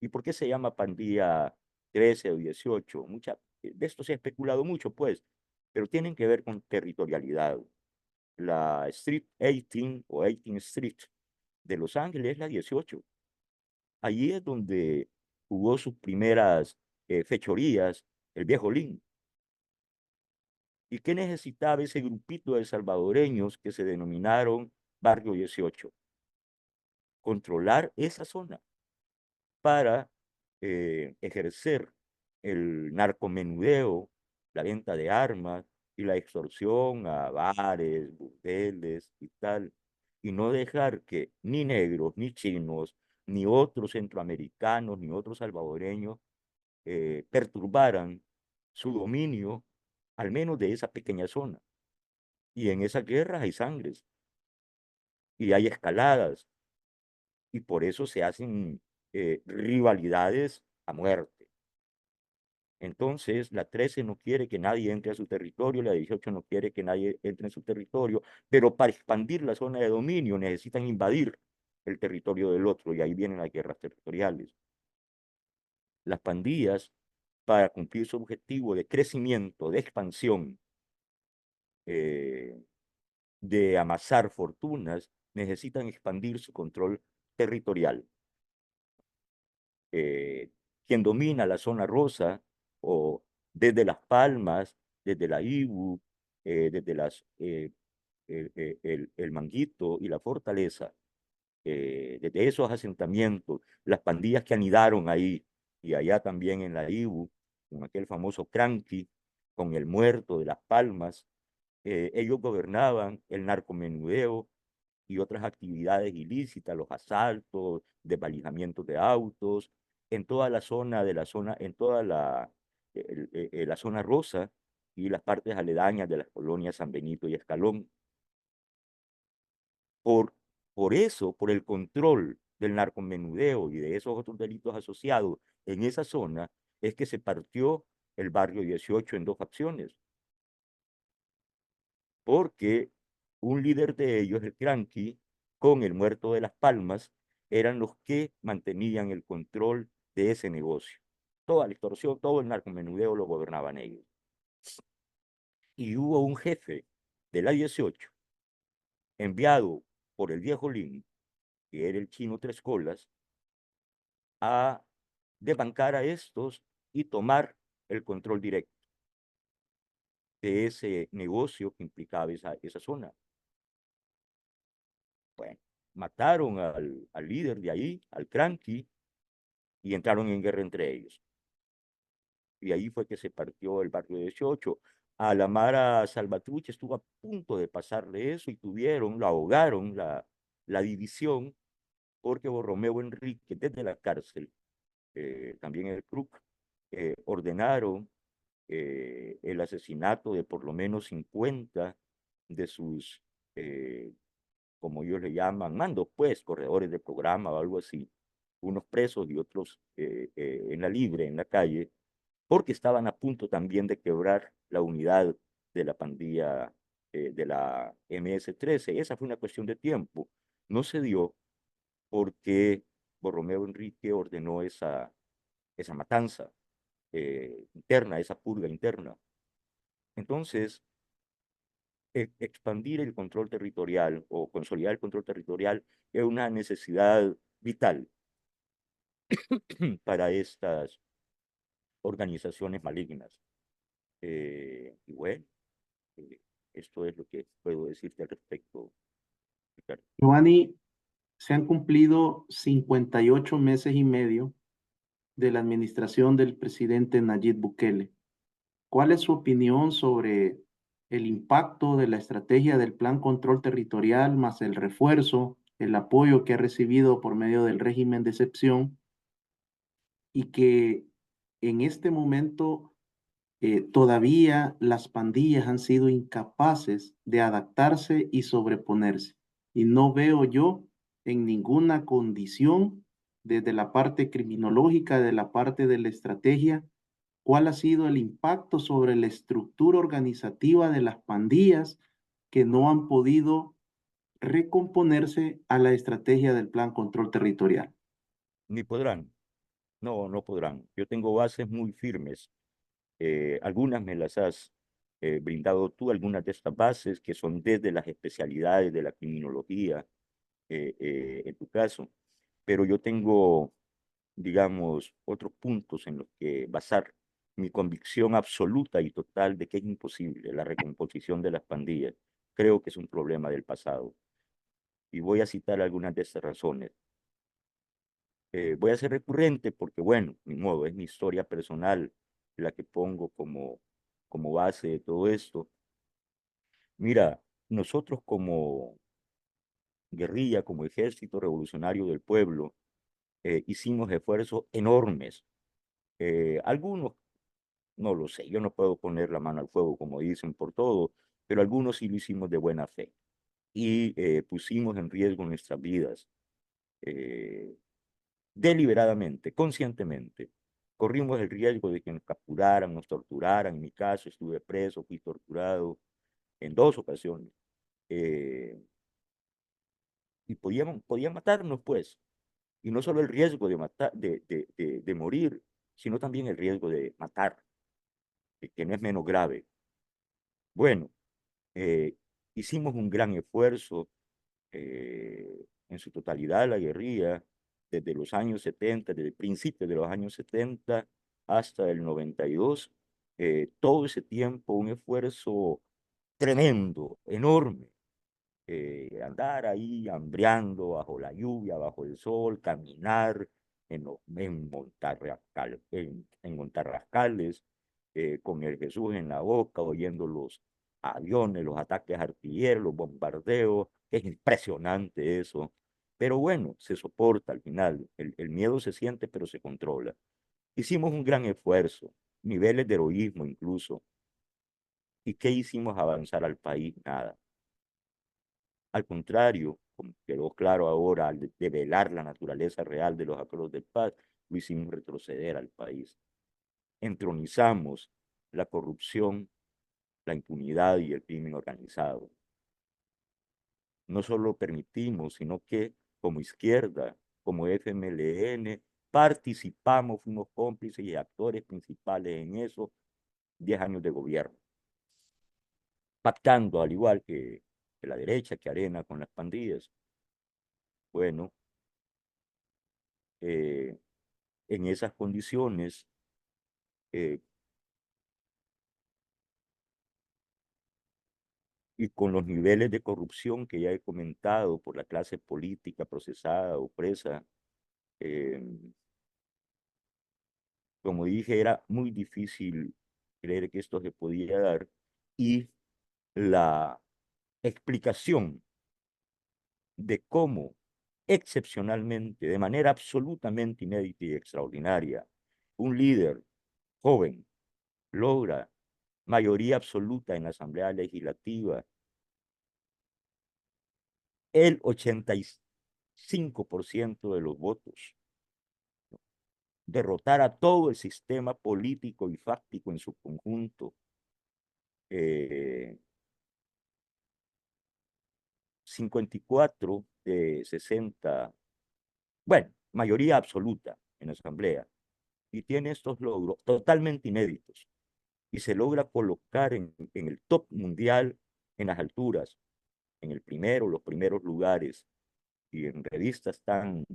¿Y por qué se llama pandilla 13 o 18? De esto se ha especulado mucho, pues, pero tienen que ver con territorialidad. La Street 18 o 18 Street de Los Ángeles es la 18. Allí es donde jugó sus primeras fechorías el viejo Lin. ¿Y qué necesitaba ese grupito de salvadoreños que se denominaron Barrio 18? Controlar esa zona para ejercer el narcomenudeo, la venta de armas y la extorsión a bares, burdeles y tal, y no dejar que ni negros, ni chinos, ni otros centroamericanos, ni otros salvadoreños perturbaran su dominio, al menos de esa pequeña zona. Y en esas guerras hay sangres, y hay escaladas, y por eso se hacen rivalidades a muerte. Entonces, la 13 no quiere que nadie entre a su territorio, la 18 no quiere que nadie entre en su territorio, pero para expandir la zona de dominio necesitan invadir el territorio del otro, y ahí vienen las guerras territoriales. Las pandillas, para cumplir su objetivo de crecimiento, de expansión, eh, de amasar fortunas, necesitan expandir su control territorial. Quien domina la zona rosa, o desde Las Palmas, desde la Ibu, desde el Manguito y la Fortaleza, desde esos asentamientos, las pandillas que anidaron ahí, y allá también en la Ibu, con aquel famoso Cranqui, con el Muerto de Las Palmas, ellos gobernaban el narcomenudeo y otras actividades ilícitas, los asaltos, desvalijamientos de autos, en toda la zona en toda la zona rosa y las partes aledañas de las colonias San Benito y Escalón. Por, por eso, por el control del narcomenudeo y de esos otros delitos asociados en esa zona, es que se partió el barrio 18 en dos facciones, porque un líder de ellos, el Cranqui, con el Muerto de Las Palmas, eran los que mantenían el control de ese negocio. Toda la extorsión, todo el narcomenudeo lo gobernaban ellos. Y hubo un jefe de la 18, enviado por el viejo Lin, que era el chino Tres Colas, a desbancar a estos y tomar el control directo de ese negocio que implicaba esa zona. Bueno, mataron al líder de ahí, al Cranqui, y entraron en guerra entre ellos. Y ahí fue que se partió el barrio 18. A la Mara Salvatrucha estuvo a punto de pasarle eso y la ahogaron la división, porque Borromeo Enrique, desde la cárcel, también el CRUC, ordenaron el asesinato de por lo menos 50 de sus, como ellos le llaman, mandos, pues, corredores de programa o algo así, unos presos y otros en la libre, en la calle, porque estaban a punto también de quebrar la unidad de la pandilla de la MS-13. Esa fue una cuestión de tiempo. No se dio porque Borromeo Enrique ordenó esa matanza interna, esa purga interna. Entonces, expandir el control territorial o consolidar el control territorial es una necesidad vital para estas organizaciones malignas. Y bueno, eh, esto es lo que puedo decirte al respecto, Ricardo. Giovanni, se han cumplido 58 meses y medio de la administración del presidente Nayib Bukele. ¿Cuál es su opinión sobre el impacto de la estrategia del Plan Control Territorial más el refuerzo, el apoyo que ha recibido por medio del régimen de excepción y que en este momento todavía las pandillas han sido incapaces de adaptarse y sobreponerse. Y no veo yo en ninguna condición, desde la parte criminológica, de la parte de la estrategia, cuál ha sido el impacto sobre la estructura organizativa de las pandillas que no han podido recomponerse a la estrategia del Plan Control Territorial. Ni podrán, no, no podrán. Yo tengo bases muy firmes. Algunas me las has brindado tú, algunas de estas bases que son desde las especialidades de la criminología, en tu caso, pero yo tengo, digamos, otros puntos en los que basar mi convicción absoluta y total de que es imposible la recomposición de las pandillas. Creo que es un problema del pasado. Y voy a citar algunas de estas razones. Voy a ser recurrente porque, bueno, ni modo, es mi historia personal la que pongo como base de todo esto. Mira, nosotros como guerrilla, como ejército revolucionario del pueblo, hicimos esfuerzos enormes. Algunos, no lo sé, yo no puedo poner la mano al fuego, como dicen, por todo, pero algunos sí lo hicimos de buena fe y pusimos en riesgo nuestras vidas. eh, Deliberadamente, conscientemente. Corrimos el riesgo de que nos capturaran, nos torturaran. En mi caso, estuve preso, fui torturado en 2 ocasiones. eh, y podían matarnos, pues. Y no solo el riesgo de, matar, de morir, sino también el riesgo de matar, que no es menos grave. Bueno, eh, hicimos un gran esfuerzo en su totalidad la guerrilla, desde los años 70, desde principios de los años 70 hasta el 92, todo ese tiempo un esfuerzo tremendo, enorme, andar ahí hambreando bajo la lluvia, bajo el sol, caminar en montarrascales, con el Jesús en la boca, oyendo los aviones, los ataques artilleros, los bombardeos. Es impresionante eso. Pero bueno, se soporta al final. El miedo se siente, pero se controla. Hicimos un gran esfuerzo, niveles de heroísmo incluso. ¿Y qué hicimos avanzar al país? Nada. Al contrario, como quedó claro ahora al develar la naturaleza real de los acuerdos de paz, lo hicimos retroceder al país. Entronizamos la corrupción, la impunidad y el crimen organizado. No solo permitimos, sino que como izquierda, como FMLN, participamos, fuimos cómplices y actores principales en esos 10 años de gobierno, pactando al igual que la derecha, que Arena con las pandillas. Bueno, eh, en esas condiciones, eh, y con los niveles de corrupción que ya he comentado por la clase política procesada o presa, eh, como dije, era muy difícil creer que esto se podía dar y la explicación de cómo excepcionalmente, de manera absolutamente inédita y extraordinaria, un líder joven logra mayoría absoluta en la Asamblea Legislativa, el 85% de los votos, derrotar a todo el sistema político y fáctico en su conjunto, eh, 54 de 60, bueno, mayoría absoluta en la Asamblea, y tiene estos logros totalmente inéditos, y se logra colocar en el top mundial en las alturas, en el primero, los primeros lugares, y en revistas tan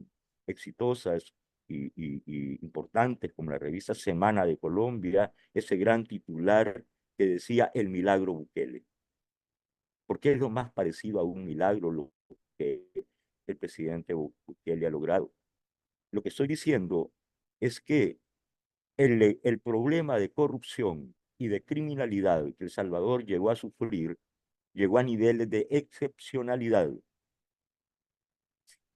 exitosas y importantes como la revista Semana de Colombia, ese gran titular que decía El milagro Bukele, porque es lo más parecido a un milagro lo que el presidente Bukele ha logrado. Lo que estoy diciendo es que el problema de corrupción y de criminalidad que El Salvador llegó a sufrir llegó a niveles de excepcionalidad.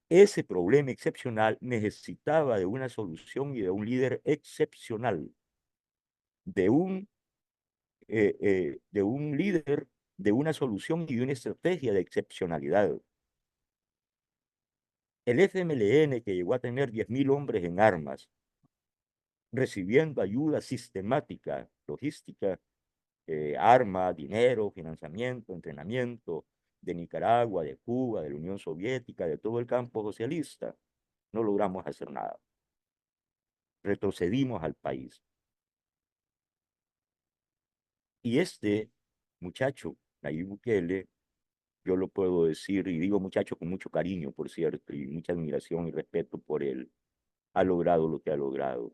Ese problema excepcional necesitaba de una solución y de un líder excepcional, de un de un líder, de una solución y de una estrategia de excepcionalidad. El FMLN, que llegó a tener 10.000 hombres en armas, recibiendo ayuda sistemática, logística, armas, dinero, financiamiento, entrenamiento de Nicaragua, de Cuba, de la Unión Soviética, de todo el campo socialista, no logramos hacer nada. Retrocedimos al país. Y este muchacho, Nayib Bukele, yo lo puedo decir, y digo muchacho con mucho cariño, por cierto, y mucha admiración y respeto por él, ha logrado lo que ha logrado.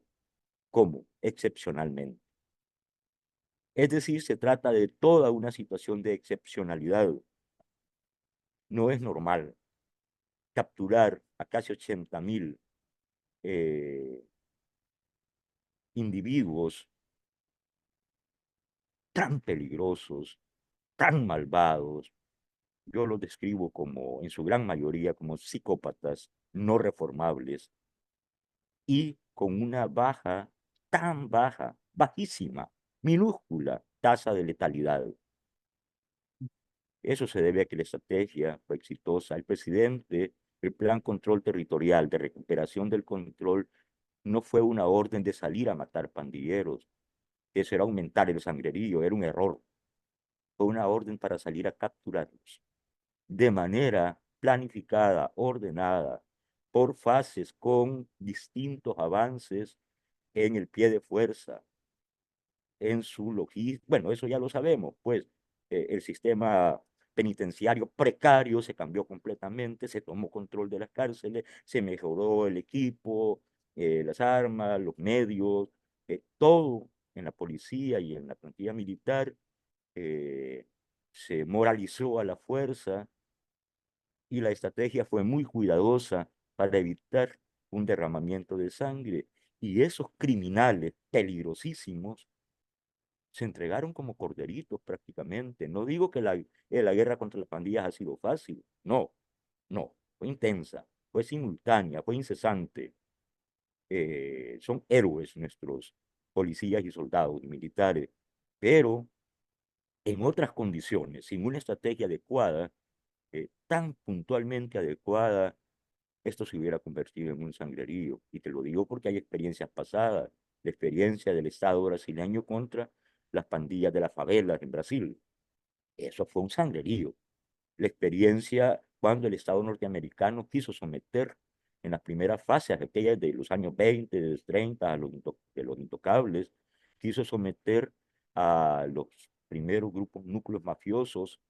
¿Cómo? Excepcionalmente. Es decir, se trata de toda una situación de excepcionalidad. No es normal capturar a casi 80.000 individuos tan peligrosos, tan malvados. Yo los describo como, en su gran mayoría, como psicópatas no reformables y con una baja, tan baja, bajísima, minúscula tasa de letalidad. Eso se debe a que la estrategia fue exitosa. El presidente, el plan control territorial de recuperación del control, no fue una orden de salir a matar pandilleros. Eso era aumentar el sangrerío, era un error. Fue una orden para salir a capturarlos de manera planificada, ordenada, por fases, con distintos avances en el pie de fuerza, en su logística. Bueno, eso ya lo sabemos, pues el sistema penitenciario precario se cambió completamente, se tomó control de las cárceles, se mejoró el equipo, las armas, los medios, todo en la policía y en la plantilla militar. Se moralizó a la fuerza y la estrategia fue muy cuidadosa para evitar un derramamiento de sangre. Y esos criminales peligrosísimos se entregaron como corderitos prácticamente. No digo que la guerra contra las pandillas ha sido fácil, no, no, fue intensa, fue simultánea, fue incesante. Son héroes nuestros policías y soldados y militares, pero en otras condiciones, sin una estrategia adecuada, tan puntualmente adecuada, esto se hubiera convertido en un sangrerío. Y te lo digo porque hay experiencias pasadas, la experiencia del Estado brasileño contra las pandillas de las favelas en Brasil. Eso fue un sangrerío. La experiencia cuando el Estado norteamericano quiso someter en las primeras fases, aquellas de los años 20, de los 30, de los intocables, quiso someter a los primeros grupos, núcleos mafiosos,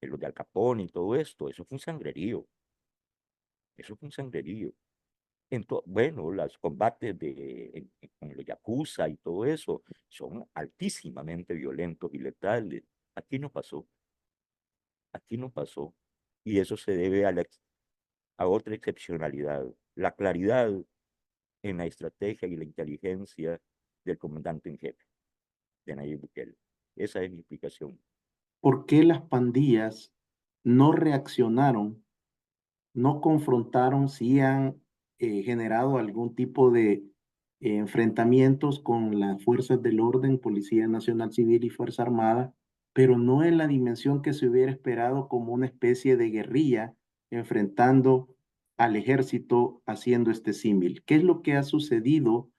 los de Al Capone y todo esto. Eso fue un sangrerío. Eso fue un sangrerío. Bueno, los combates con los yakuza y todo eso son altísimamente violentos y letales. Aquí no pasó, aquí no pasó. Y eso se debe a otra excepcionalidad, la claridad en la estrategia y la inteligencia del comandante en jefe, de Nayib Bukele. Esa es mi explicación. ¿Por qué las pandillas no reaccionaron, no confrontaron si han generado algún tipo de enfrentamientos con las fuerzas del orden, Policía Nacional Civil y Fuerza Armada, pero no en la dimensión que se hubiera esperado como una especie de guerrilla enfrentando al ejército haciendo este símil? ¿Qué es lo que ha sucedido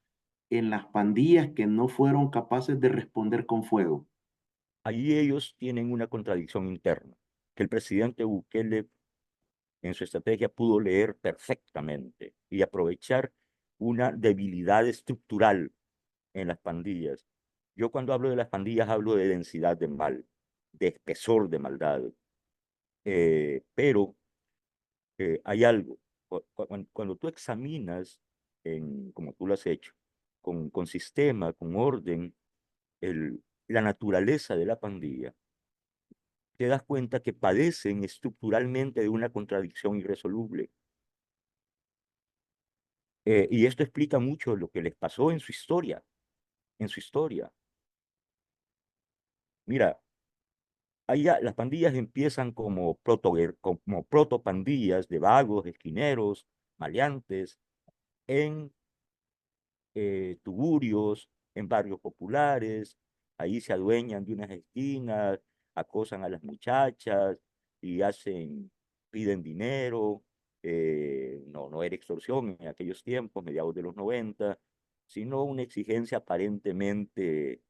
en las pandillas que no fueron capaces de responder con fuego? Allí ellos tienen una contradicción interna, que el presidente Bukele en su estrategia pudo leer perfectamente y aprovechar una debilidad estructural en las pandillas. Yo cuando hablo de las pandillas hablo de densidad de mal, de espesor de maldad, pero hay algo. Cuando tú examinas, como tú lo has hecho, con sistema, con orden, la naturaleza de la pandilla, te das cuenta que padecen estructuralmente de una contradicción irresoluble. Y esto explica mucho lo que les pasó en su historia, en su historia. Mira, allá las pandillas empiezan como protopandillas de vagos, esquineros, maleantes, en tugurios, en barrios populares, Ahí se adueñan de unas esquinas, acosan a las muchachas y piden dinero. No era extorsión en aquellos tiempos, mediados de los 90, sino una exigencia aparentemente,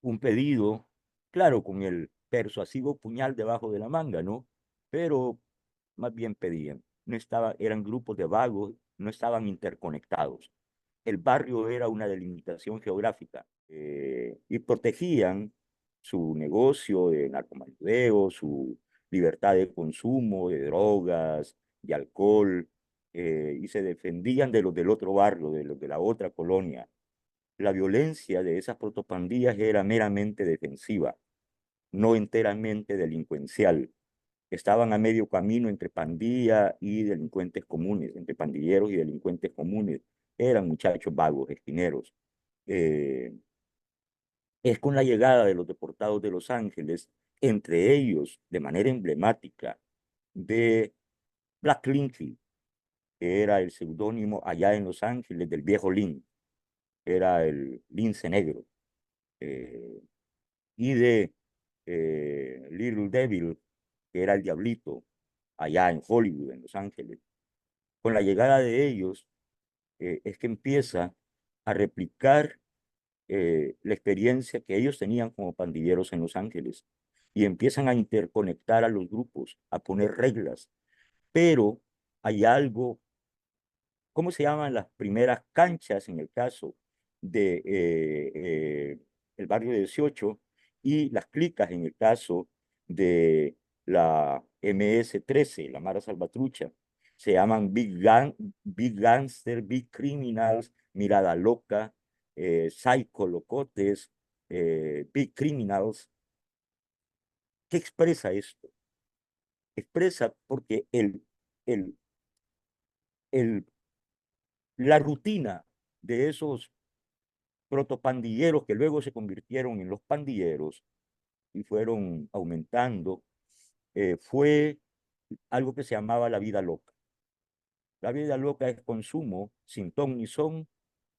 un pedido, claro, con el persuasivo puñal debajo de la manga, ¿no? Pero más bien pedían. No estaba, eran grupos de vagos, no estaban interconectados. El barrio era una delimitación geográfica, y protegían su negocio de narcomenudeo, su libertad de consumo de drogas, de alcohol, y se defendían de los del otro barrio, de los de la otra colonia. La violencia de esas protopandillas era meramente defensiva, no enteramente delincuencial. Estaban a medio camino entre pandilla y delincuentes comunes, entre pandilleros y delincuentes comunes. Eran muchachos vagos, esquineros. Eh, es con la llegada de los deportados de Los Ángeles, entre ellos, de manera emblemática, de Black Linky, que era el seudónimo allá en Los Ángeles del viejo Lin, era el lince negro, eh, y de Little Devil, que era el diablito, allá en Hollywood, en Los Ángeles. Con la llegada de ellos, es que empieza a replicar la experiencia que ellos tenían como pandilleros en Los Ángeles y empiezan a interconectar a los grupos, a poner reglas. Pero hay algo, ¿cómo se llaman las primeras canchas en el caso de el barrio 18 y las clicas en el caso de la MS-13, la Mara Salvatrucha? Se llaman Big Gangster, Big Criminals, Mirada Loca, Psycho Locotes, Big Criminals. ¿Qué expresa esto? Expresa porque el, el, la rutina de esos protopandilleros que luego se convirtieron en los pandilleros y fueron aumentando, fue algo que se llamaba la vida loca. La vida loca es consumo sin ton ni son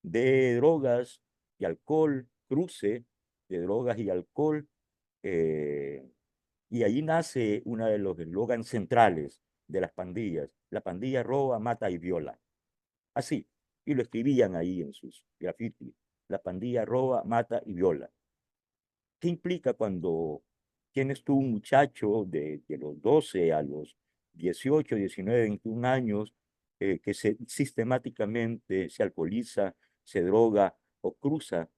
de drogas y alcohol, cruce de drogas y alcohol, eh, y ahí nace uno de los eslogans centrales de las pandillas. La pandilla roba, mata y viola. Así, y lo escribían ahí en sus grafitis. La pandilla roba, mata y viola. ¿Qué implica cuando tienes tú un muchacho de los 12 a los 18, 19, 21 años, que sistemáticamente se alcoholiza, se droga o cruza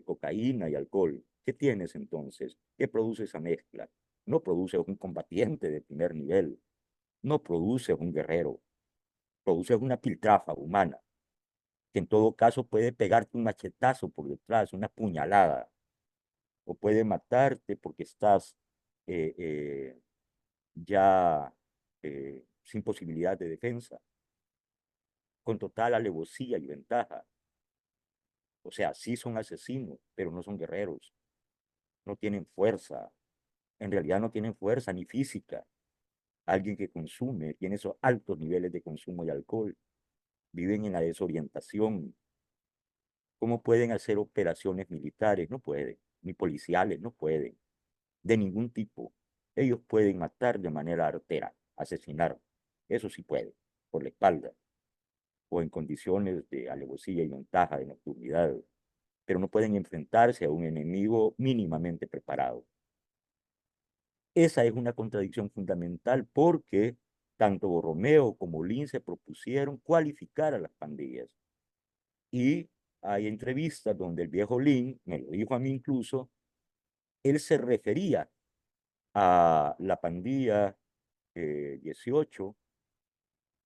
cocaína y alcohol? ¿Qué tienes entonces? ¿Qué produce esa mezcla? No produces un combatiente de primer nivel, no produces un guerrero, produces una piltrafa humana, que en todo caso puede pegarte un machetazo por detrás, una puñalada, o puede matarte porque estás eh, eh, ya sin posibilidad de defensa, con total alevosía y ventaja. O sea, sí son asesinos, pero no son guerreros, no tienen fuerza, en realidad no tienen fuerza ni física. Alguien que consume, tiene esos altos niveles de consumo de alcohol, viven en la desorientación. ¿Cómo pueden hacer operaciones militares? No pueden, ni policiales, no pueden, de ningún tipo. Ellos pueden matar de manera artera, asesinar, eso sí pueden, por la espalda, o en condiciones de alevosía y ventaja de nocturnidad, pero no pueden enfrentarse a un enemigo mínimamente preparado. Esa es una contradicción fundamental porque tanto Borromeo como Lin se propusieron cualificar a las pandillas. Y hay entrevistas donde el viejo Lin, me lo dijo a mí incluso, él se refería a la pandilla 18,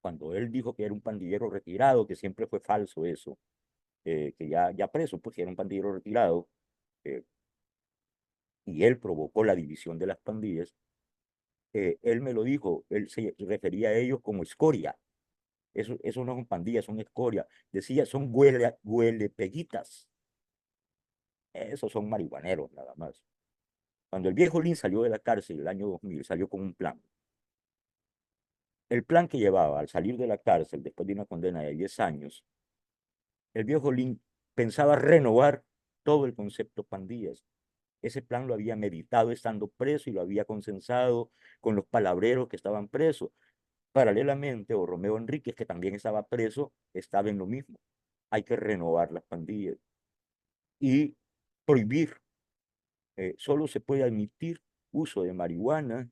cuando él dijo que era un pandillero retirado, que siempre fue falso eso, que ya preso, pues que era un pandillero retirado, eh, y él provocó la división de las pandillas. Él me lo dijo, él se refería a ellos como escoria. Eso no son pandillas, son escoria. Decía, son huelepeguitas. Esos son marihuaneros nada más. Cuando el viejo Lin salió de la cárcel el año 2000, salió con un plan. El plan que llevaba al salir de la cárcel después de una condena de 10 años, el viejo Lin pensaba renovar todo el concepto pandillas. Ese plan lo había meditado estando preso y lo había consensado con los palabreros que estaban presos. Paralelamente, o Romeo Enríquez, que también estaba preso, estaba en lo mismo. Hay que renovar las pandillas y prohibir. Solo se puede admitir uso de marihuana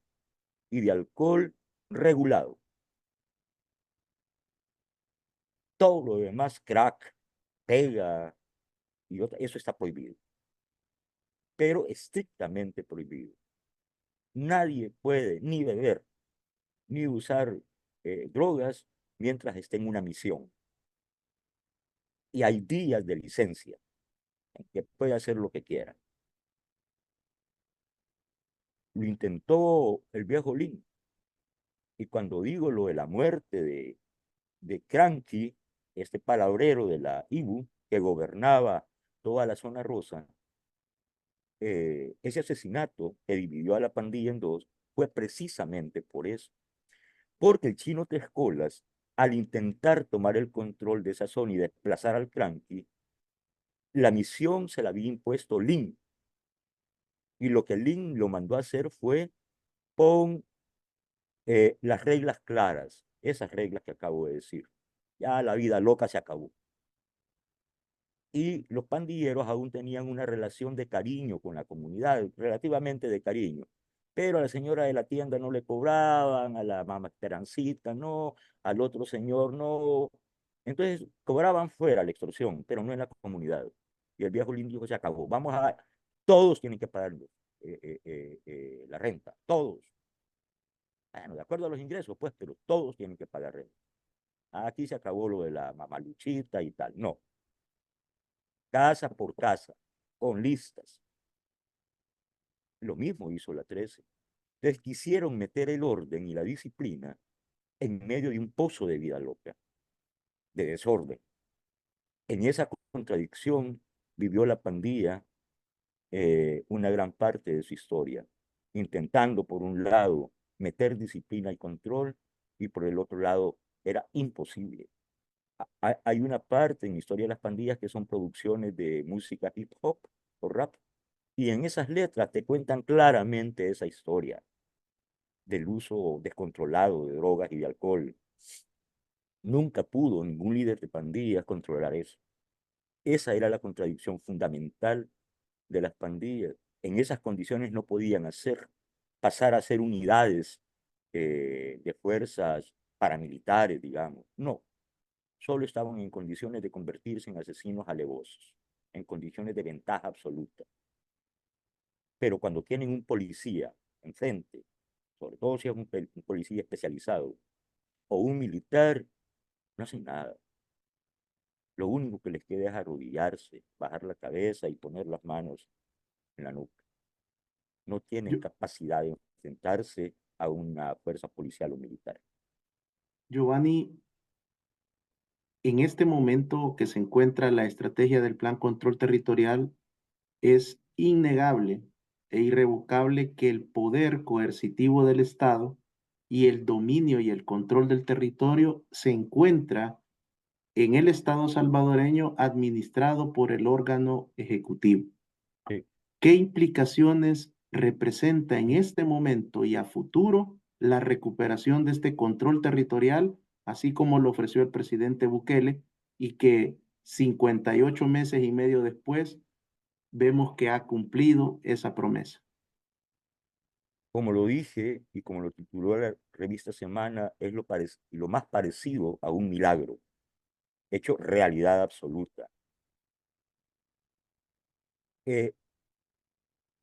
y de alcohol regulado. Todo lo demás, crack, pega y eso está prohibido, pero estrictamente prohibido. Nadie puede ni beber ni usar drogas mientras esté en una misión. Y hay días de licencia en que puede hacer lo que quiera. Lo intentó el viejo Lin. Y cuando digo lo de la muerte de Cranky, este palabrero de la IBU que gobernaba toda la zona rosa, ese asesinato que dividió a la pandilla en dos fue precisamente por eso. Porque el chino Tres Colas, al intentar tomar el control de esa zona y desplazar al Cranky, la misión se la había impuesto Lin. Y lo que Lin lo mandó a hacer fue pon las reglas claras, esas reglas que acabo de decir. Ya la vida loca se acabó. Y los pandilleros aún tenían una relación de cariño con la comunidad, relativamente de cariño. Pero a la señora de la tienda no le cobraban, a la mamá Esperancita no, al otro señor no. Entonces cobraban fuera la extorsión, pero no en la comunidad. Y el viejo Lin dijo, se acabó. Todos tienen que pagar la renta, todos. Bueno, de acuerdo a los ingresos, pues, pero todos tienen que pagar renta. Aquí se acabó lo de la mamaluchita y tal. No, casa por casa, con listas. Lo mismo hizo la 13. Entonces quisieron meter el orden y la disciplina en medio de un pozo de vida loca, de desorden. En esa contradicción vivió la pandilla una gran parte de su historia, intentando por un lado meter disciplina y control y por el otro lado era imposible. Hay una parte en la historia de las pandillas que son producciones de música hip hop o rap y en esas letras te cuentan claramente esa historia del uso descontrolado de drogas y de alcohol. Nunca pudo ningún líder de pandillas controlar eso. Esa era la contradicción fundamental de las pandillas. En esas condiciones no podían pasar a ser unidades de fuerzas paramilitares, digamos. No, solo estaban en condiciones de convertirse en asesinos alevosos, en condiciones de ventaja absoluta. Pero cuando tienen un policía enfrente, sobre todo si es un policía especializado o un militar, no hacen nada. Lo único que les queda es arrodillarse, bajar la cabeza y poner las manos en la nuca. No tienen Yo- capacidad de enfrentarse a una fuerza policial o militar. Giovanni, en este momento que se encuentra la estrategia del Plan Control Territorial, es innegable e irrevocable que el poder coercitivo del Estado y el dominio y el control del territorio se encuentra en el Estado salvadoreño administrado por el órgano ejecutivo. Sí. ¿Qué implicaciones representa en este momento y a futuro la recuperación de este control territorial, así como lo ofreció el presidente Bukele, y que 58 meses y medio después vemos que ha cumplido esa promesa? Como lo dije y como lo tituló la revista Semana, es lo más parecido a un milagro, hecho realidad absoluta. Eh,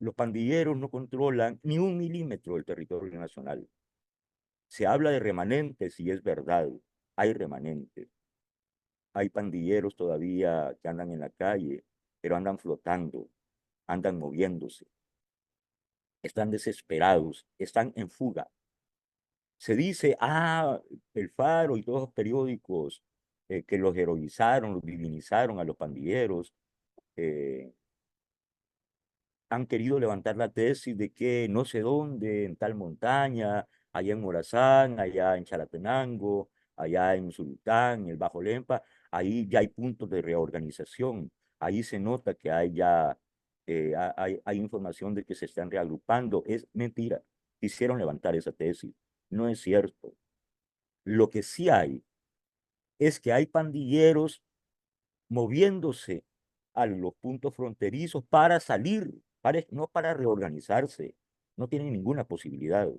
los pandilleros no controlan ni un milímetro del territorio nacional. Se habla de remanentes y es verdad, hay remanentes. Hay pandilleros todavía que andan en la calle, pero andan flotando, andan moviéndose, están desesperados, están en fuga. Se dice, el Faro y todos los periódicos que los heroizaron, los divinizaron a los pandilleros, eh, han querido levantar la tesis de que no sé dónde, en tal montaña, allá en Morazán, allá en Chalatenango, allá en Sultán, en el Bajo Lempa, ahí ya hay puntos de reorganización. Ahí se nota que hay ya, hay información de que se están reagrupando. Es mentira. Quisieron levantar esa tesis. No es cierto. Lo que sí hay es que hay pandilleros moviéndose a los puntos fronterizos para salir, no para reorganizarse. No tienen ninguna posibilidad.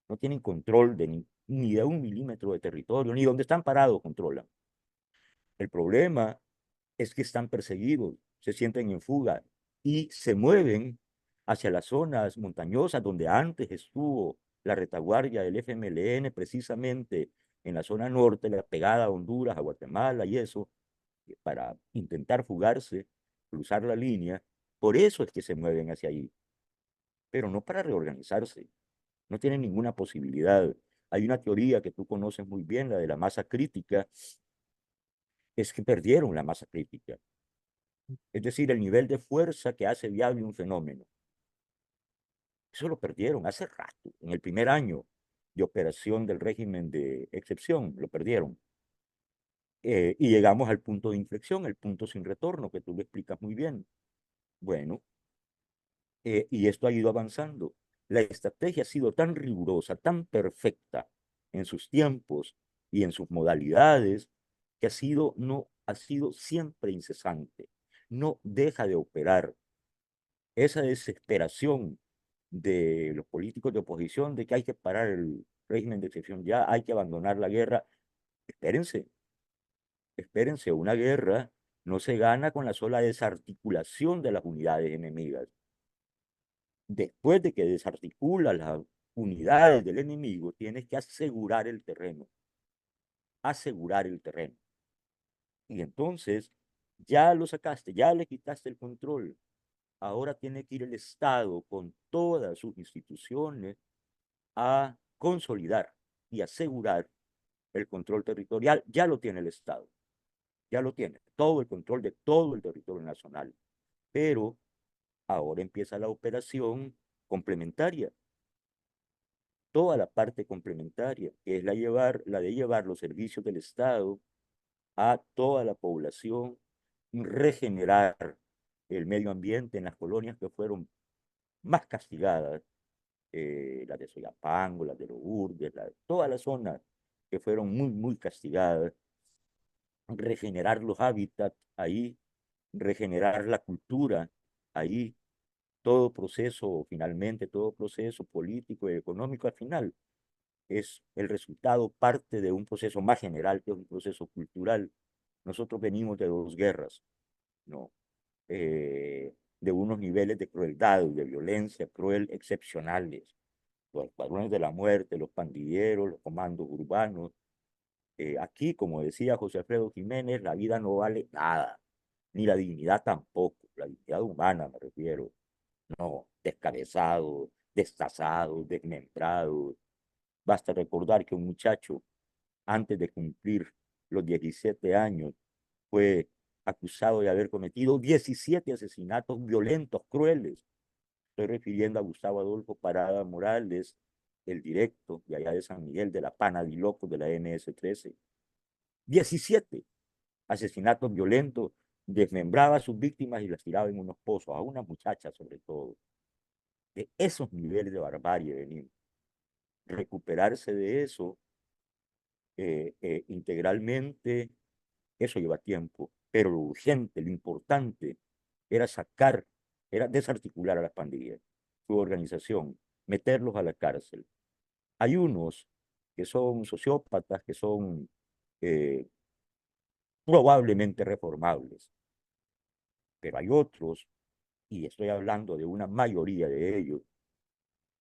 No tienen control de ni de 1 milímetro de territorio, ni donde están parados controlan. El problema es que están perseguidos, se sienten en fuga y se mueven hacia las zonas montañosas donde antes estuvo la retaguardia del FMLN, precisamente en la zona norte, la pegada a Honduras, a Guatemala y eso, para intentar fugarse, cruzar la línea. Por eso es que se mueven hacia ahí, pero no para reorganizarse. No tienen ninguna posibilidad. Hay una teoría que tú conoces muy bien, la de la masa crítica, es que perdieron la masa crítica. Es decir, el nivel de fuerza que hace viable un fenómeno. Eso lo perdieron hace rato, en el primer año de operación del régimen de excepción, lo perdieron. Y llegamos al punto de inflexión, el punto sin retorno, que tú lo explicas muy bien. Bueno, y esto ha ido avanzando. La estrategia ha sido tan rigurosa, tan perfecta en sus tiempos y en sus modalidades, que no, ha sido siempre incesante. No deja de operar. Esa desesperación de los políticos de oposición de que hay que parar el régimen de excepción ya, hay que abandonar la guerra. Espérense, espérense, una guerra no se gana con la sola desarticulación de las unidades enemigas. Después de que desarticulas las unidades del enemigo, tienes que asegurar el terreno, asegurar el terreno. Y entonces ya lo sacaste, ya le quitaste el control. Ahora tiene que ir el Estado con todas sus instituciones a consolidar y asegurar el control territorial. Ya lo tiene el Estado, ya lo tiene, todo el control de todo el territorio nacional. Pero ahora empieza la operación complementaria, toda la parte complementaria, que es la de llevar los servicios del Estado a toda la población, regenerar el medio ambiente en las colonias que fueron más castigadas, las de Soyapango, las de Lourdes, todas las zonas que fueron muy, muy castigadas, regenerar los hábitats ahí, regenerar la cultura ahí, todo proceso, finalmente, todo proceso político y económico al final es el resultado, parte de un proceso más general, que es un proceso cultural. Nosotros venimos de 2 guerras, ¿no? De unos niveles de crueldad y de violencia cruel excepcionales. Los escuadrones de la muerte, los pandilleros, los comandos urbanos. Aquí, como decía José Alfredo Jiménez, la vida no vale nada, ni la dignidad tampoco, la dignidad humana me refiero. No, descabezados, destazados, desmembrados. Basta recordar que un muchacho, antes de cumplir los 17 años, fue acusado de haber cometido 17 asesinatos violentos, crueles. Estoy refiriendo a Gustavo Adolfo Parada Morales, el directo de allá de San Miguel, de la Pana de Locos de la MS-13. 17 asesinatos violentos, desmembraba a sus víctimas y las tiraba en unos pozos, a una muchacha sobre todo. De esos niveles de barbarie venimos. Recuperarse de eso integralmente, eso lleva tiempo, pero lo urgente, lo importante, era era desarticular a las pandillas, su organización, meterlos a la cárcel. Hay unos que son sociópatas, que son eh, probablemente reformables, pero hay otros, y estoy hablando de una mayoría de ellos,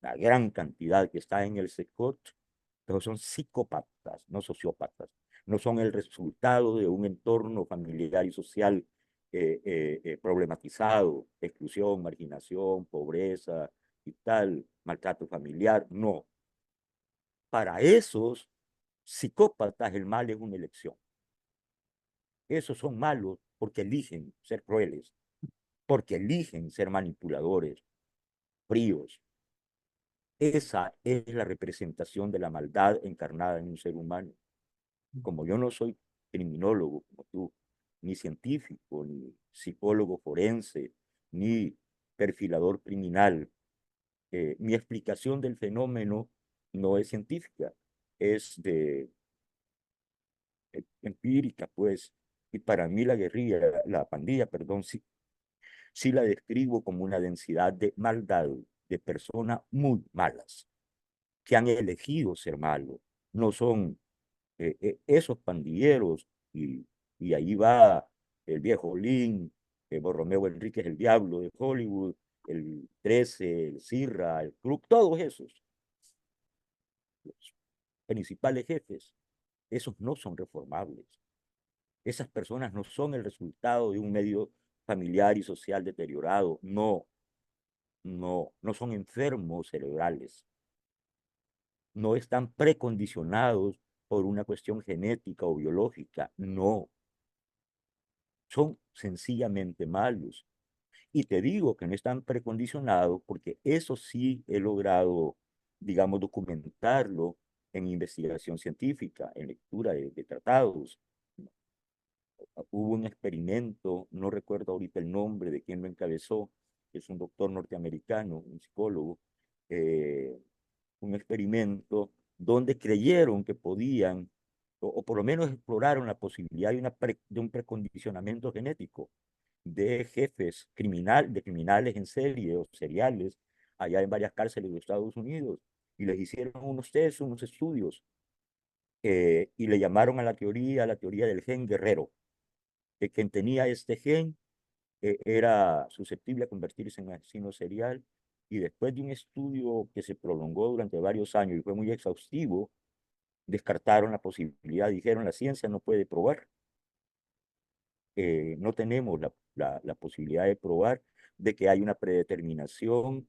la gran cantidad que está en el SECOT, pero son psicópatas, no sociópatas. No son el resultado de un entorno familiar y social problematizado, exclusión, marginación, pobreza y tal, maltrato familiar. No. Para esos psicópatas el mal es una elección. Esos son malos porque eligen ser crueles, porque eligen ser manipuladores, fríos. Esa es la representación de la maldad encarnada en un ser humano. Como yo no soy criminólogo como tú, ni científico, ni psicólogo forense, ni perfilador criminal. Mi explicación del fenómeno no es científica, es empírica, pues. Y para mí la pandilla, perdón, sí la describo como una densidad de maldad, de personas muy malas, que han elegido ser malos. No son esos pandilleros, y ahí va el viejo Lin, Borromeo Enríquez, el Diablo de Hollywood, el 13, el Cirra, el Club, todos esos, los principales jefes, esos no son reformables. Esas personas no son el resultado de un medio familiar y social deteriorado. No, no son enfermos cerebrales. No están precondicionados por una cuestión genética o biológica. No, son sencillamente malos. Y te digo que no están precondicionados porque eso sí he logrado, digamos, documentarlo en investigación científica, en lectura de tratados. Hubo un experimento, no recuerdo ahorita el nombre de quien lo encabezó, que es un doctor norteamericano, un psicólogo, eh, un experimento donde creyeron que podían, o por lo menos exploraron la posibilidad de un precondicionamiento genético de jefes de criminales en serie o seriales allá en varias cárceles de Estados Unidos, y les hicieron unos test, unos estudios, y le llamaron a la teoría del gen guerrero, que quien tenía este gen era susceptible a convertirse en asesino serial. Y después de un estudio que se prolongó durante varios años y fue muy exhaustivo, descartaron la posibilidad, dijeron: la ciencia no puede probar, no tenemos la posibilidad de probar de que hay una predeterminación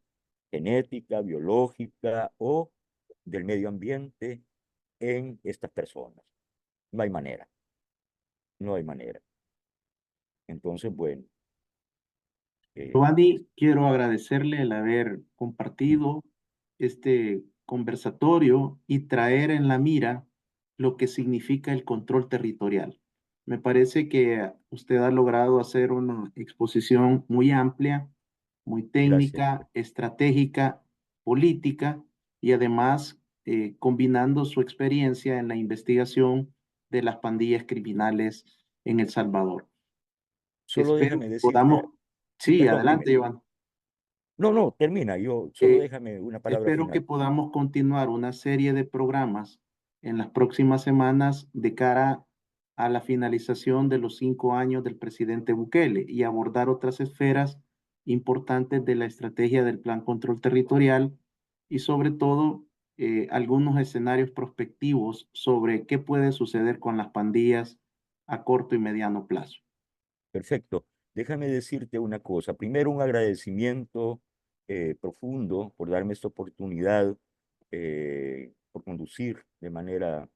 genética, biológica o del medio ambiente en estas personas. No hay manera, no hay manera. Entonces, bueno. Giovanni, quiero agradecerle el haber compartido este conversatorio y traer en la mira lo que significa el control territorial. Me parece que usted ha logrado hacer una exposición muy amplia, muy Gracias. técnica, estratégica, política y además combinando su experiencia en la investigación de las pandillas criminales en El Salvador. Solo Espero déjame que decirte, podamos. Sí, perdón, adelante, dime. Giovanni. No, no, termina. Solo Eh, déjame una palabra Espero que final. podamos continuar una serie de programas en las próximas semanas de cara a la finalización de los 5 años del presidente Bukele y abordar otras esferas importantes de la estrategia del Plan Control Territorial y sobre todo algunos escenarios prospectivos sobre qué puede suceder con las pandillas a corto y mediano plazo. Perfecto. Déjame decirte una cosa. Primero, un agradecimiento profundo por darme esta oportunidad, por conducir de manera,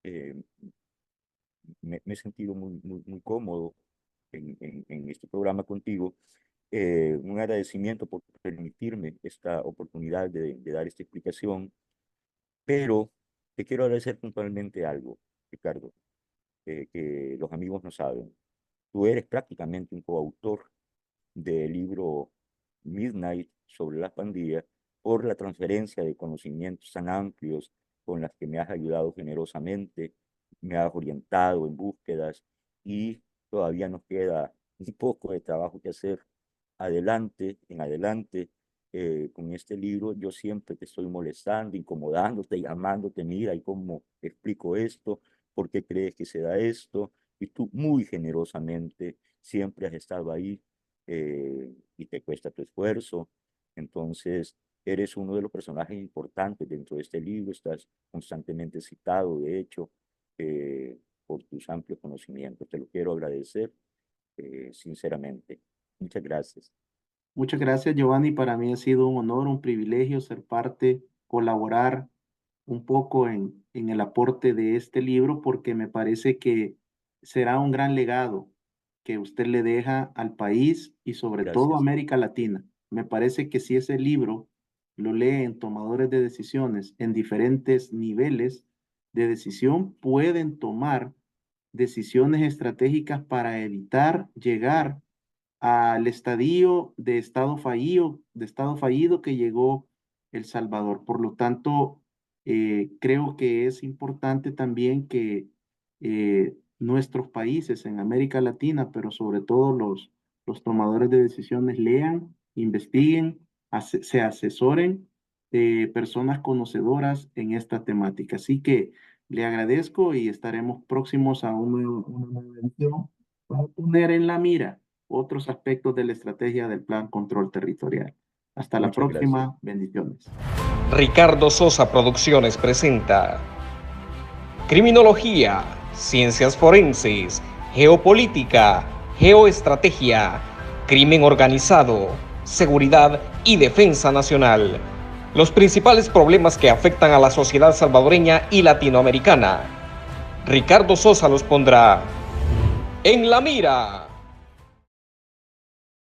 eh, me he sentido muy cómodo en este programa contigo. Un agradecimiento por permitirme esta oportunidad de dar esta explicación, pero te quiero agradecer puntualmente algo, Ricardo, que los amigos no saben. Tú eres prácticamente un coautor del libro Midnight sobre las pandillas por la transferencia de conocimientos tan amplios con las que me has ayudado generosamente, me has orientado en búsquedas, y todavía nos queda un poco de trabajo que hacer en adelante. Con este libro yo siempre te estoy molestando, incomodándote, llamándote: mira, ¿y cómo explico esto? ¿Por qué crees que se da esto? Y tú muy generosamente siempre has estado ahí, y te cuesta tu esfuerzo. Entonces, eres uno de los personajes importantes dentro de este libro, estás constantemente citado, de hecho, por tus amplios conocimientos. Te lo quiero agradecer, sinceramente. Muchas gracias. Muchas gracias, Giovanni. Para mí ha sido un honor, un privilegio ser parte, colaborar un poco en el aporte de este libro, porque me parece que será un gran legado que usted le deja al país y sobre todo a Gracias. América Latina. Me parece que si ese libro lo leen tomadores de decisiones en diferentes niveles de decisión, pueden tomar decisiones estratégicas para evitar llegar al estadio de estado fallido que llegó El Salvador. Por lo tanto, creo que es importante también que nuestros países en América Latina, pero sobre todo los tomadores de decisiones, lean, investiguen, se asesoren de personas conocedoras en esta temática. Así que le agradezco y estaremos próximos a una nueva edición para poner en la mira otros aspectos de la estrategia del Plan Control Territorial. Hasta la Muchas gracias. próxima. Bendiciones. Ricardo Sosa Producciones presenta Criminología, Ciencias Forenses, Geopolítica, Geoestrategia, Crimen Organizado, Seguridad y Defensa Nacional. Los principales problemas que afectan a la sociedad salvadoreña y latinoamericana. Ricardo Sosa los pondrá en la mira.